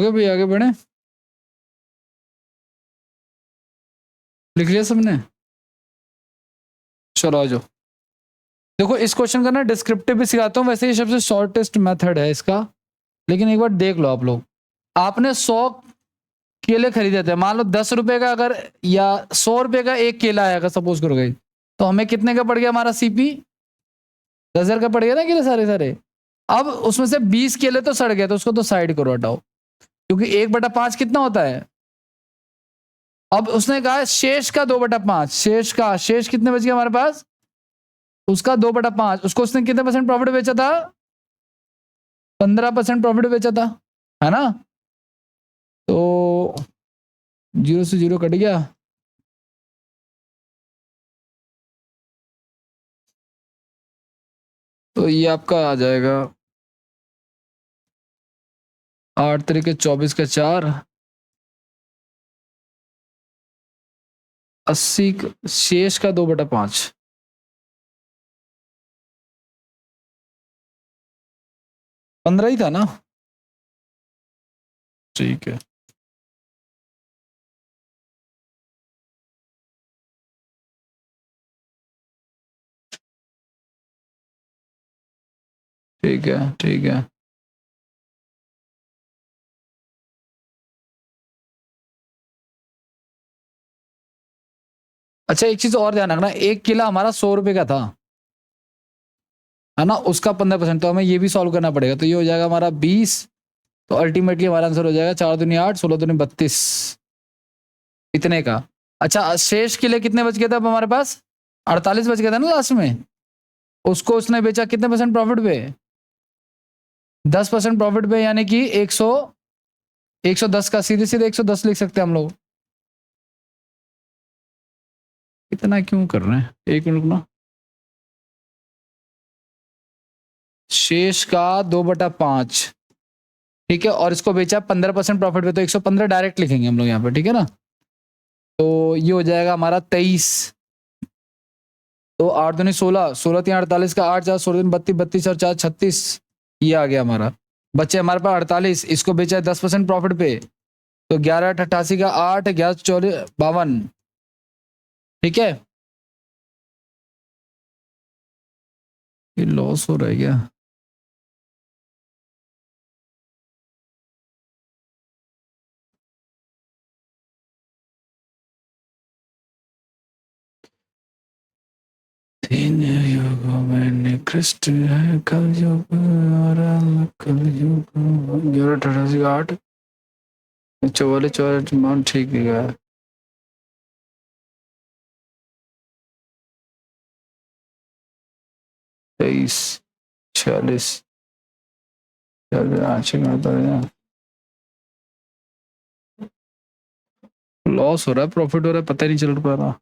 हो गया भाई, आगे बढ़े। लिख लिया सबने? चलो आ जाओ। देखो इस क्वेश्चन का ना डिस्क्रिप्टिव भी सिखाता हूँ, वैसे ये सबसे शॉर्टेस्ट मेथड है इसका, लेकिन एक बार देख लो आप लोग। आपने 100 केले खरीदे थे, मान लो 10 रुपए का अगर या 100 रुपए का एक केला आएगा सपोज करो गई, तो हमें कितने का पड़ गया हमारा सीपी? 10,000 का पड़ गया ना केले सारे सारे। अब उसमें से 20 केले तो सड़ गए, तो उसको तो साइड करो, हटाओ, क्योंकि 1/5 कितना होता है। अब उसने कहा शेष का 2/5, शेष कितने बच गए हमारे पास? उसका 2/5, उसको उसने कितने परसेंट प्रॉफिट बेचा था? 15% प्रॉफिट बेचा था, है ना। तो 0 से 0 कट गया, तो ये आपका आ जाएगा 8 तरीके 24 का 4, 80, शेष का 2/5, 15 ही था ना। ठीक है, ठीक है, ठीक है। अच्छा एक चीज और ध्यान रखना, एक किला हमारा 100 रुपए का था, है ना, उसका 15%, तो हमें ये भी सॉल्व करना पड़ेगा। तो ये हो जाएगा हमारा 20, तो अल्टीमेटली हमारा आंसर हो जाएगा 4 दूनी 8, 16 दूनी 32, इतने का। अच्छा शेष किले कितने बच गए थे अब हमारे पास? 48 बच गए थे ना लास्ट में। उसको उसने बेचा कितने परसेंट प्रॉफिट पे? 10% प्रॉफिट पे, यानी कि 110 का, सीधे सीधे 110 लिख सकते हैं हम लोग। इतना क्यों कर रहे हैं, एक मिनट ना। शेष का 2/5, ठीक है, और इसको बेचा 15% प्रॉफिट पे, तो 115 डायरेक्ट लिखेंगे हम लोग यहाँ पे, ठीक है ना। तो ये हो जाएगा हमारा 23, तो 8 दूनी 16, 16 3 48 का 8 4 16 32, 32 और 4 36, ये आ गया हमारा। बच्चे हमारे पास 48, इसको बेचा है 10% प्रॉफिट पे, तो 11 8 88 का 8, 11 4 52, ठीक है। ये लॉस हो रहा है क्या? तीन युगों में निकृष्ट है कल युग, और कल युग। 11 88 का 8, 44 44 मान ठीक है। 23 46, लॉस हो रहा है प्रॉफिट हो रहा है, पता ही नहीं चल पा रहा।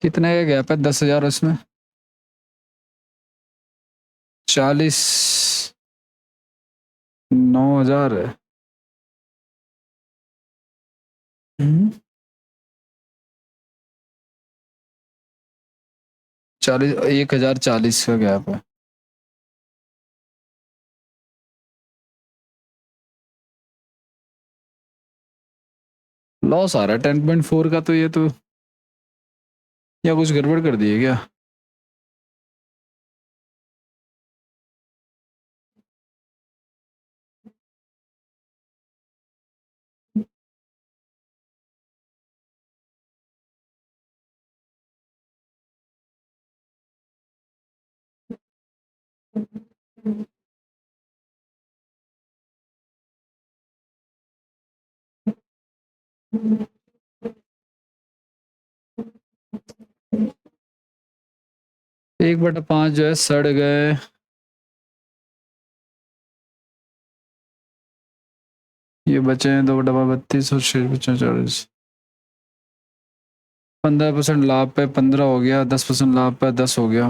कितने का गैप है? 10,000 इसमें, 40, 9,000 है। 40, 1,040 का गैप है। लॉस आ रहा है 10.4 का, तो ये तो, या कुछ गड़बड़ कर दी है क्या? एक बटा पांच जो है सड़ गए, ये बचे हैं 2/32 और 6 40। 15% लाभ पे 15 हो गया, 10% लाभ पे 10 हो गया,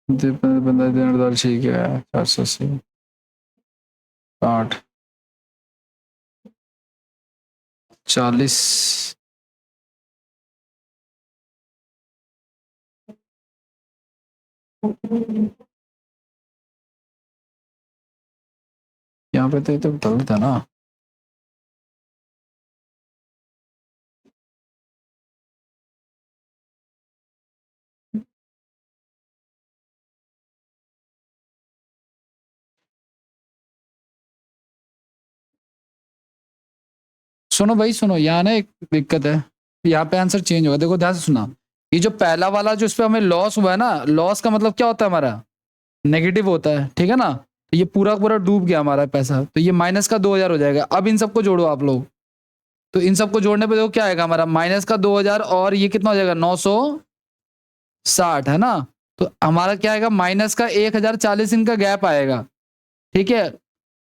15 15 ठीक है, 480। 60 40 यहाँ पे तो गलत है ना। सुनो भाई सुनो, यहाँ ना एक दिक्कत है। यहाँ पे आंसर चेंज होगा, देखो ध्यान से सुना। ये जो पहला वाला जो इस पे हमें लॉस हुआ है ना, लॉस का मतलब क्या होता है हमारा, नेगेटिव होता है, ठीक है ना। तो ये पूरा पूरा डूब गया हमारा पैसा, तो ये माइनस का 2000 हो जाएगा। अब इन सबको जोड़ो आप लोग, तो इन सबको जोड़ने पे देखो क्या आएगा हमारा, माइनस का 2000 और ये कितना हो जाएगा 960, है ना। तो हमारा क्या आएगा, माइनस का 1040 इनका गैप आएगा, ठीक है।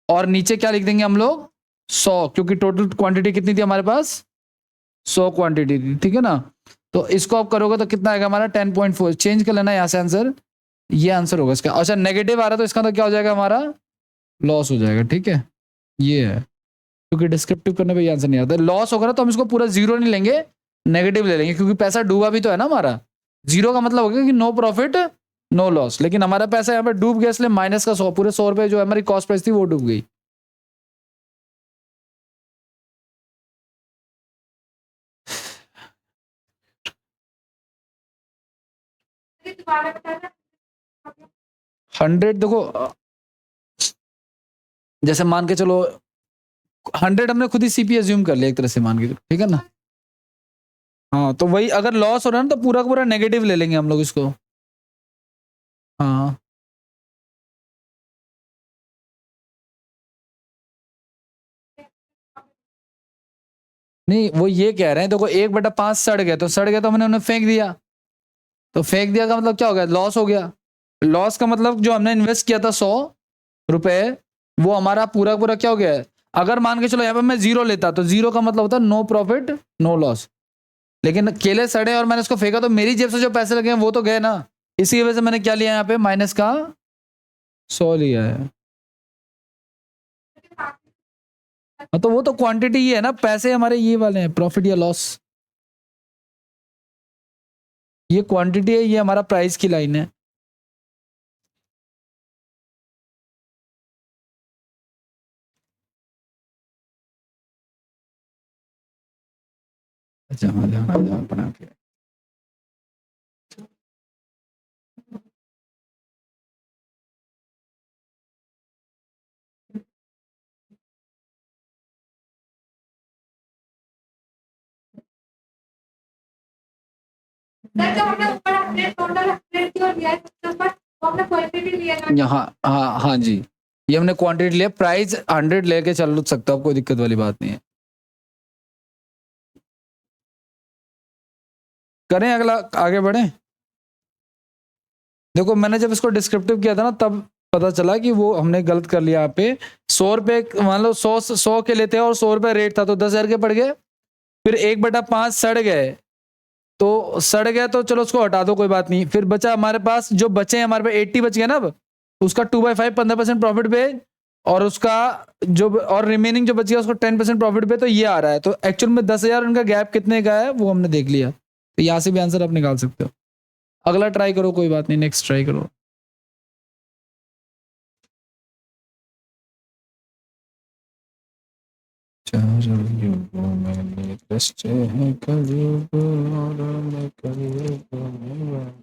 और नीचे क्या लिख देंगे हम लोग, 100, क्योंकि टोटल क्वांटिटी कितनी थी हमारे पास, 100 क्वांटिटी थी, ठीक है ना। तो इसको आप करोगे तो कितना आएगा हमारा 10.4, चेंज कर लेना यहाँ से आंसर, ये आंसर होगा इसका। अच्छा नेगेटिव आ रहा है तो इसका तो क्या हो जाएगा हमारा, लॉस हो जाएगा, ठीक है। ये है, क्योंकि डिस्क्रिप्टिव करने पे ये आंसर नहीं आता। लॉस होगा ना तो हम इसको पूरा जीरो नहीं लेंगे, नेगेटिव ले लेंगे, क्योंकि पैसा डूबा भी तो है ना हमारा। जीरो का मतलब होगा कि नो प्रॉफिट नो लॉस, लेकिन हमारा पैसा यहाँ पे डूब गया, इसलिए माइनस का 100, पूरे 100 रुपए जो हमारी कॉस्ट प्राइस थी वो डूब गई। हंड्रेड देखो, जैसे मान के चलो 100 हमने खुद ही सीपी एज्यूम कर लिया एक तरह से, मान के चलो, ठीक है ना। हाँ तो वही, अगर लॉस हो रहा है ना तो पूरा का पूरा नेगेटिव ले लेंगे हम लोग इसको। हाँ नहीं, वो ये कह रहे हैं, देखो 1/5 सड़ गए, तो सड़ गए तो हमने उन्हें फेंक दिया, तो फेंक दिया का मतलब क्या हो गया, लॉस हो गया। लॉस का मतलब जो हमने इन्वेस्ट किया था 100 रुपए, वो हमारा पूरा पूरा क्या हो गया है। अगर मान के चलो यहाँ पे मैं जीरो लेता, तो जीरो का मतलब होता है नो प्रॉफिट नो लॉस। लेकिन केले सड़े और मैंने उसको फेंका, तो मेरी जेब से जो पैसे लगे हैं वो तो गए ना। इसी वजह से मैंने क्या लिया यहाँ पे, माइनस का 100 लिया है। हाँ तो वो तो क्वांटिटी ही है ना, पैसे हमारे ये वाले हैं, प्रॉफिट या लॉस। ये क्वांटिटी है, ये हमारा प्राइस की लाइन है। अच्छा हाँ, बना के यहाँ, हाँ हाँ जी, ये हमने क्वांटिटी लिया, प्राइस 100 लेके चल सकते हो, कोई दिक्कत वाली बात नहीं है। करें अगला, आगे बढ़े। देखो मैंने जब इसको डिस्क्रिप्टिव किया था ना, तब पता चला कि वो हमने गलत कर लिया यहाँ पे। 100 रुपए मान लो 100 के लेते हैं और 100 रुपए रेट था, तो 10,000 के पड़ गए। फिर 1/5 सड़ गए, तो सड़ गए तो चलो उसको हटा दो, कोई बात नहीं। फिर बचा हमारे पास, जो बचे हैं हमारे पास 80 बच गया ना। अब उसका 2/5 15% प्रॉफिट पे, और उसका जो और रिमेनिंग जो बच गया उसको 10% प्रॉफिट पे, तो ये आ रहा है। तो एक्चुअल में 10,000 उनका गैप कितने का है वो हमने देख लिया, तो यहाँ से भी आंसर आप निकाल सकते हो। अगला ट्राई करो, कोई बात नहीं, नेक्स्ट ट्राई करो। चार युगों में दृष्टि है कलयुग और मैं कलयुग में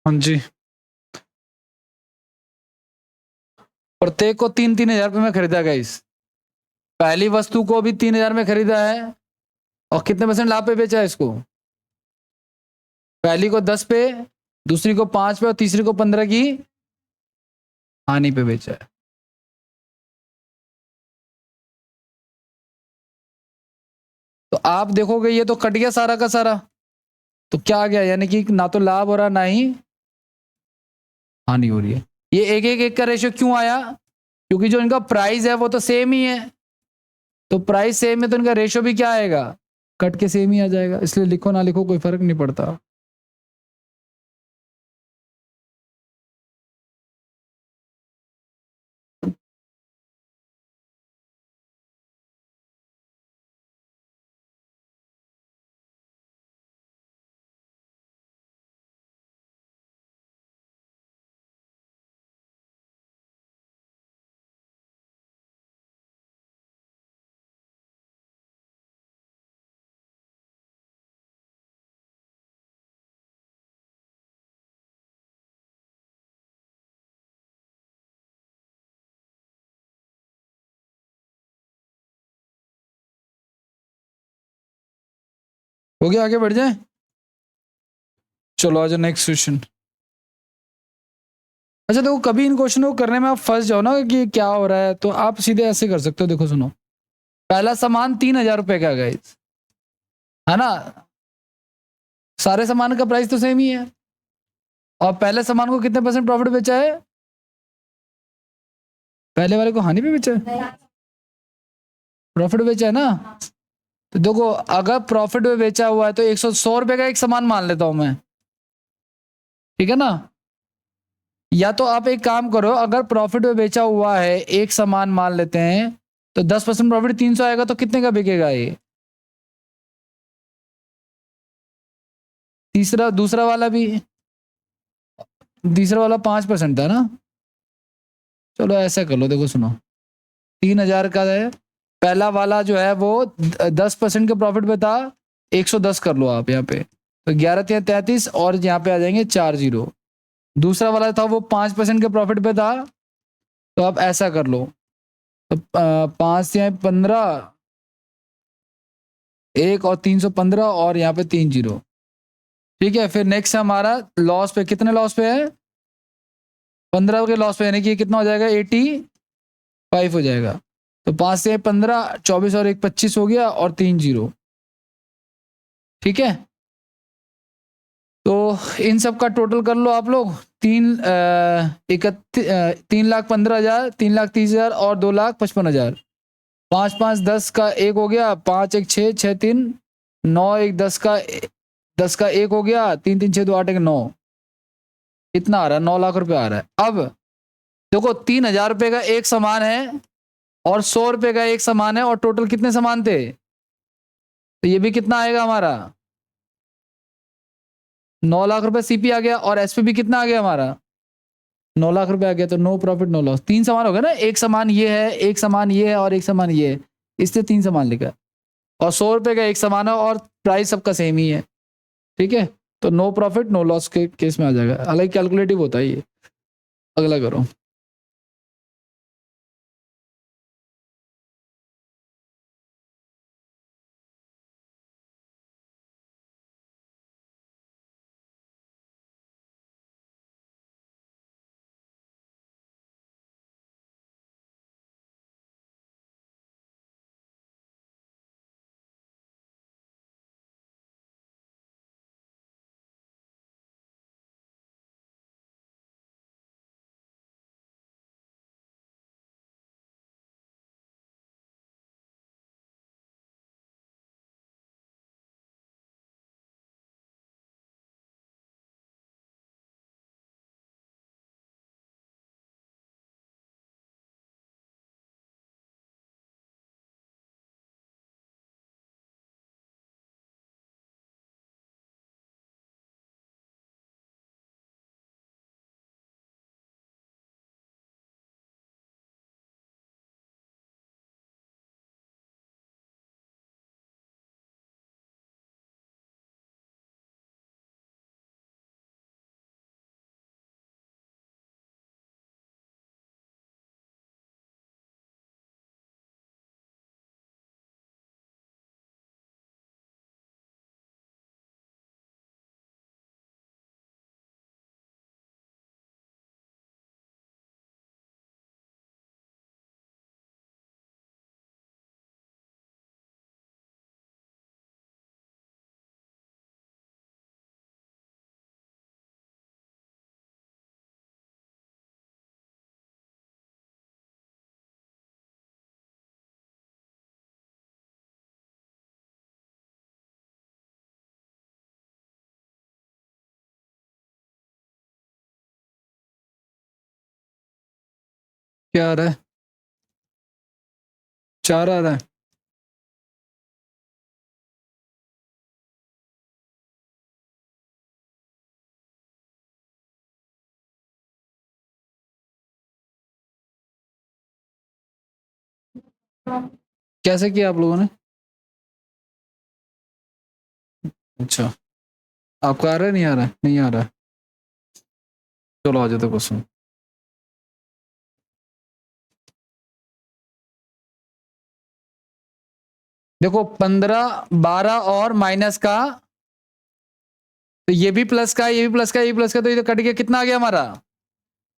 हाँ जी, प्रत्येक को 3,000 रुपये में खरीदा गाइस। पहली वस्तु को भी 3,000 में खरीदा है और कितने परसेंट लाभ पे बेचा है इसको? पहली को 10 पे, दूसरी को 5 पे और तीसरी को 15 की हानि पे बेचा है। तो आप देखोगे ये तो कट गया सारा का सारा, तो क्या आ गया, यानी कि ना तो लाभ हो रहा ना ही हानि हो रही है। ये एक का रेशियो क्यों आया? क्योंकि जो इनका प्राइस है वो तो सेम ही है, तो प्राइस सेम है तो इनका रेशियो भी क्या आएगा, कट के सेम ही आ जाएगा। इसलिए लिखो ना लिखो कोई फर्क नहीं पड़ता। हो गया, आगे बढ़ जाए। चलो आ जाओ नेक्स्ट क्वेश्चन। अच्छा देखो, कभी इन क्वेश्चनों को करने में आप फंस जाओ ना कि क्या हो रहा है, तो आप सीधे ऐसे कर सकते हो। देखो सुनो, पहला सामान 3,000 रुपए का गाइस, है ना? सारे सामान का प्राइस तो सेम ही है, और पहले सामान को कितने परसेंट प्रॉफिट बेचा है? पहले वाले को हानि पे बेचा है, प्रॉफिट बेचा है ना। तो देखो, अगर प्रॉफिट में बेचा हुआ है तो 100 रुपए का एक सामान मान लेता हूं मैं, ठीक है ना? या तो आप एक काम करो, अगर प्रॉफिट में बेचा हुआ है एक सामान मान लेते हैं, तो 10% प्रॉफिट 300 आएगा, तो कितने का बिकेगा ये? तीसरा दूसरा वाला भी, तीसरा वाला 5% था ना। चलो ऐसा कर लो, देखो सुनो, 3,000 का है, पहला वाला जो है वो 10% के प्रॉफिट पे था, 110 कर लो आप यहाँ पे, तो 11 33 और यहाँ पे आ जाएंगे 4 जीरो। दूसरा वाला था वो 5% के प्रॉफिट पे था, तो आप ऐसा कर लो, तो 5 या 15, एक और 315 और यहाँ पे 3 जीरो। ठीक है, फिर नेक्स्ट हमारा लॉस पे, कितने लॉस पे है? 15 के लॉस पे, यानी कि कितना हो जाएगा, 85 हो जाएगा। तो 5 से 15, 24 और एक 25 हो गया, और 3 जीरो। ठीक है, तो इन सब का टोटल कर लो आप लोग, 3,15,000, 3,30,000 और 2,55,000। 5 5 10 का एक हो गया, 5 1 6 6 3 9 1 10 का एक हो गया, 3 3 6 2 8 1 9। कितना आ रहा है? 9 लाख रुपए आ रहा है। अब देखो, 3,000 रुपए का एक सामान है और 100 रुपए का एक सामान है, और टोटल कितने सामान थे? तो ये भी कितना आएगा हमारा, 9 लाख रुपए सीपी आ गया, और एसपी भी कितना आ गया हमारा, 9 लाख रुपए आ गया। तो नो प्रॉफिट नो लॉस। तीन सामान हो गया ना, एक सामान ये है, एक सामान ये है, और एक सामान ये है, इसलिए 3 सामान लिखा। और 100 रुपए का एक सामान है और प्राइस सबका सेम ही है। ठीक है, तो नो प्रॉफिट नो लॉस के केस में आ जाएगा। हालांकि कैलकुलेटिव होता है ये। अगला करो। क्या आ रहा है? 4 आ रहा है। कैसे किया आप लोगों ने? अच्छा, आपको आ रहा है, नहीं आ रहा है? नहीं आ रहा है। चलो आ जाते क्वेश्चन। देखो 15, 12 और माइनस का, तो ये भी प्लस का, ये भी प्लस का, ये भी प्लस का, तो ये तो कट गया, कितना आ गया हमारा?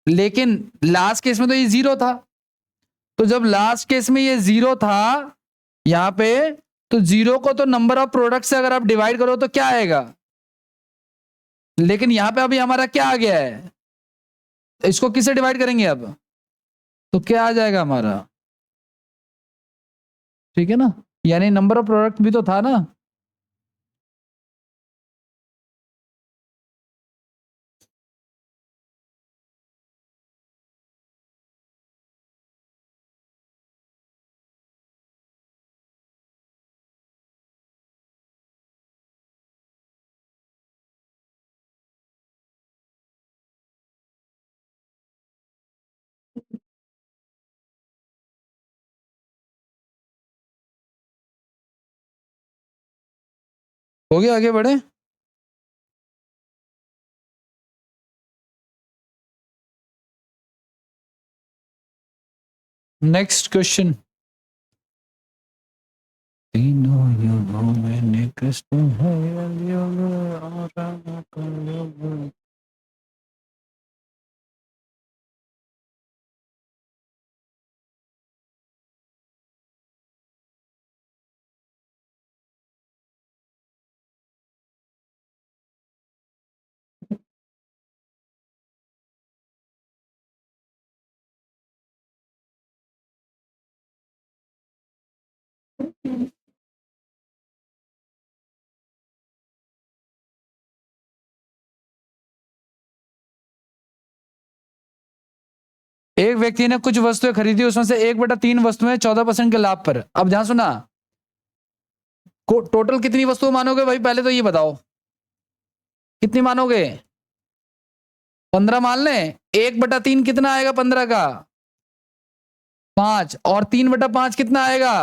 लेकिन लास्ट केस में तो ये जीरो था। तो जब लास्ट केस में ये जीरो था यहां पे, तो जीरो को तो नंबर ऑफ प्रोडक्ट से अगर आप डिवाइड करो तो क्या आएगा? लेकिन यहां पे अभी हमारा क्या आ गया है? इसको किससे डिवाइड करेंगे अब? तो क्या आ जाएगा हमारा? ठीक है ना, यानी नंबर ऑफ प्रोडक्ट भी तो था ना। हो गया, आगे बढ़े। Next question. तीनों युगों में निकृष्ट है युग और कलयुग। एक व्यक्ति ने कुछ वस्तुएं खरीदी, उसमें से 1/3 वस्तुएं 14% के लाभ पर। अब ध्यान सुना, टोटल कितनी वस्तुएं मानोगे भाई? पहले तो ये बताओ, कितनी मानोगे? 15 मान लें। 1/3 कितना आएगा 15 का? 5। और 3/5 कितना आएगा?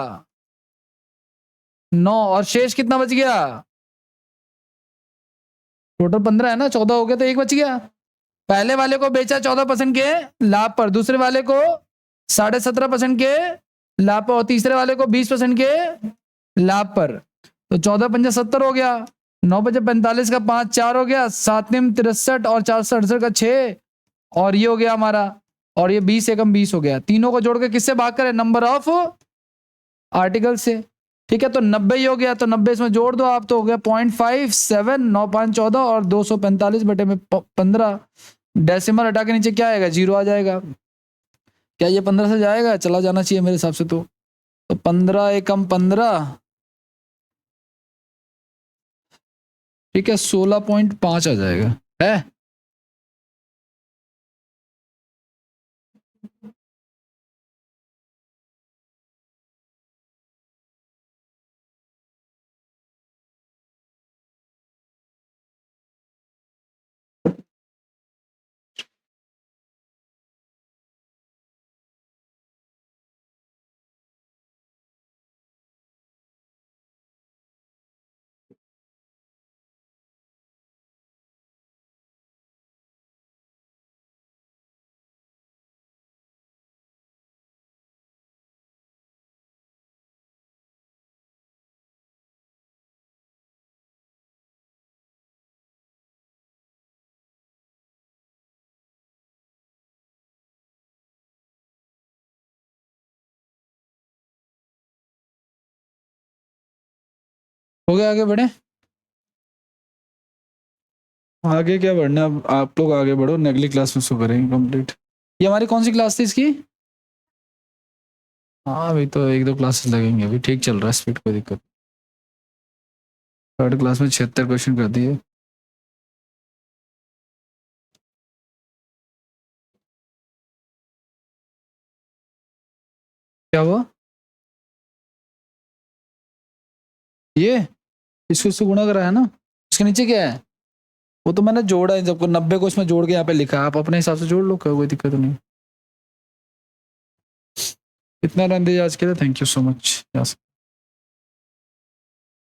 9। और शेष कितना बच गया? टोटल 15 है ना, 14 हो गया तो एक बच गया। पहले वाले को बेचा 14% के लाभ पर, दूसरे वाले को 17.5% के लाभ पर, और तीसरे वाले को 20% के लाभ पर। तो 14×5 = 70 हो गया। 9×5 = 45 का 5, 4 हो गया। 7×3 = 63 और 4×68 का 6। और ये हो गया हमारा, और ये 20 एकम 20 हो गया। तीनों को जोड़ के किससे भाग करें? नंबर ऑफ आर्टिकल से। ठीक है, तो 90 ही हो गया, तो 90 इसमें जोड़ दो आप, तो हो गया 0.57। 9×5 = 14 और 245/15। डेसिमल हटा के नीचे क्या आएगा? 0 आ जाएगा। क्या ये 15 से जाएगा? चला जाना चाहिए मेरे हिसाब से। तो 15 एकम 15, ठीक है, 16.5 आ जाएगा। है हो गया, आगे बढ़े। आगे क्या बढ़ना है? अब आप लोग आगे बढ़ो, अगली क्लास में उसको करेंगे कंप्लीट। ये हमारी कौन सी क्लास थी इसकी? हाँ, अभी तो 1-2 क्लासेस लगेंगे, अभी ठीक चल रहा है स्पीड, कोई दिक्कत। थर्ड क्लास में 76 क्वेश्चन कर दिए। क्या हुआ? ये इसको इससे गुणा करा है ना, इसके नीचे क्या है? वो तो मैंने जोड़ा है, जब 90 को इसमें जोड़ के यहाँ पे लिखा है, आप अपने हिसाब से जोड़ लो, कोई दिक्कत नहीं। इतना रन दिया आज के लिए, थैंक यू सो मच।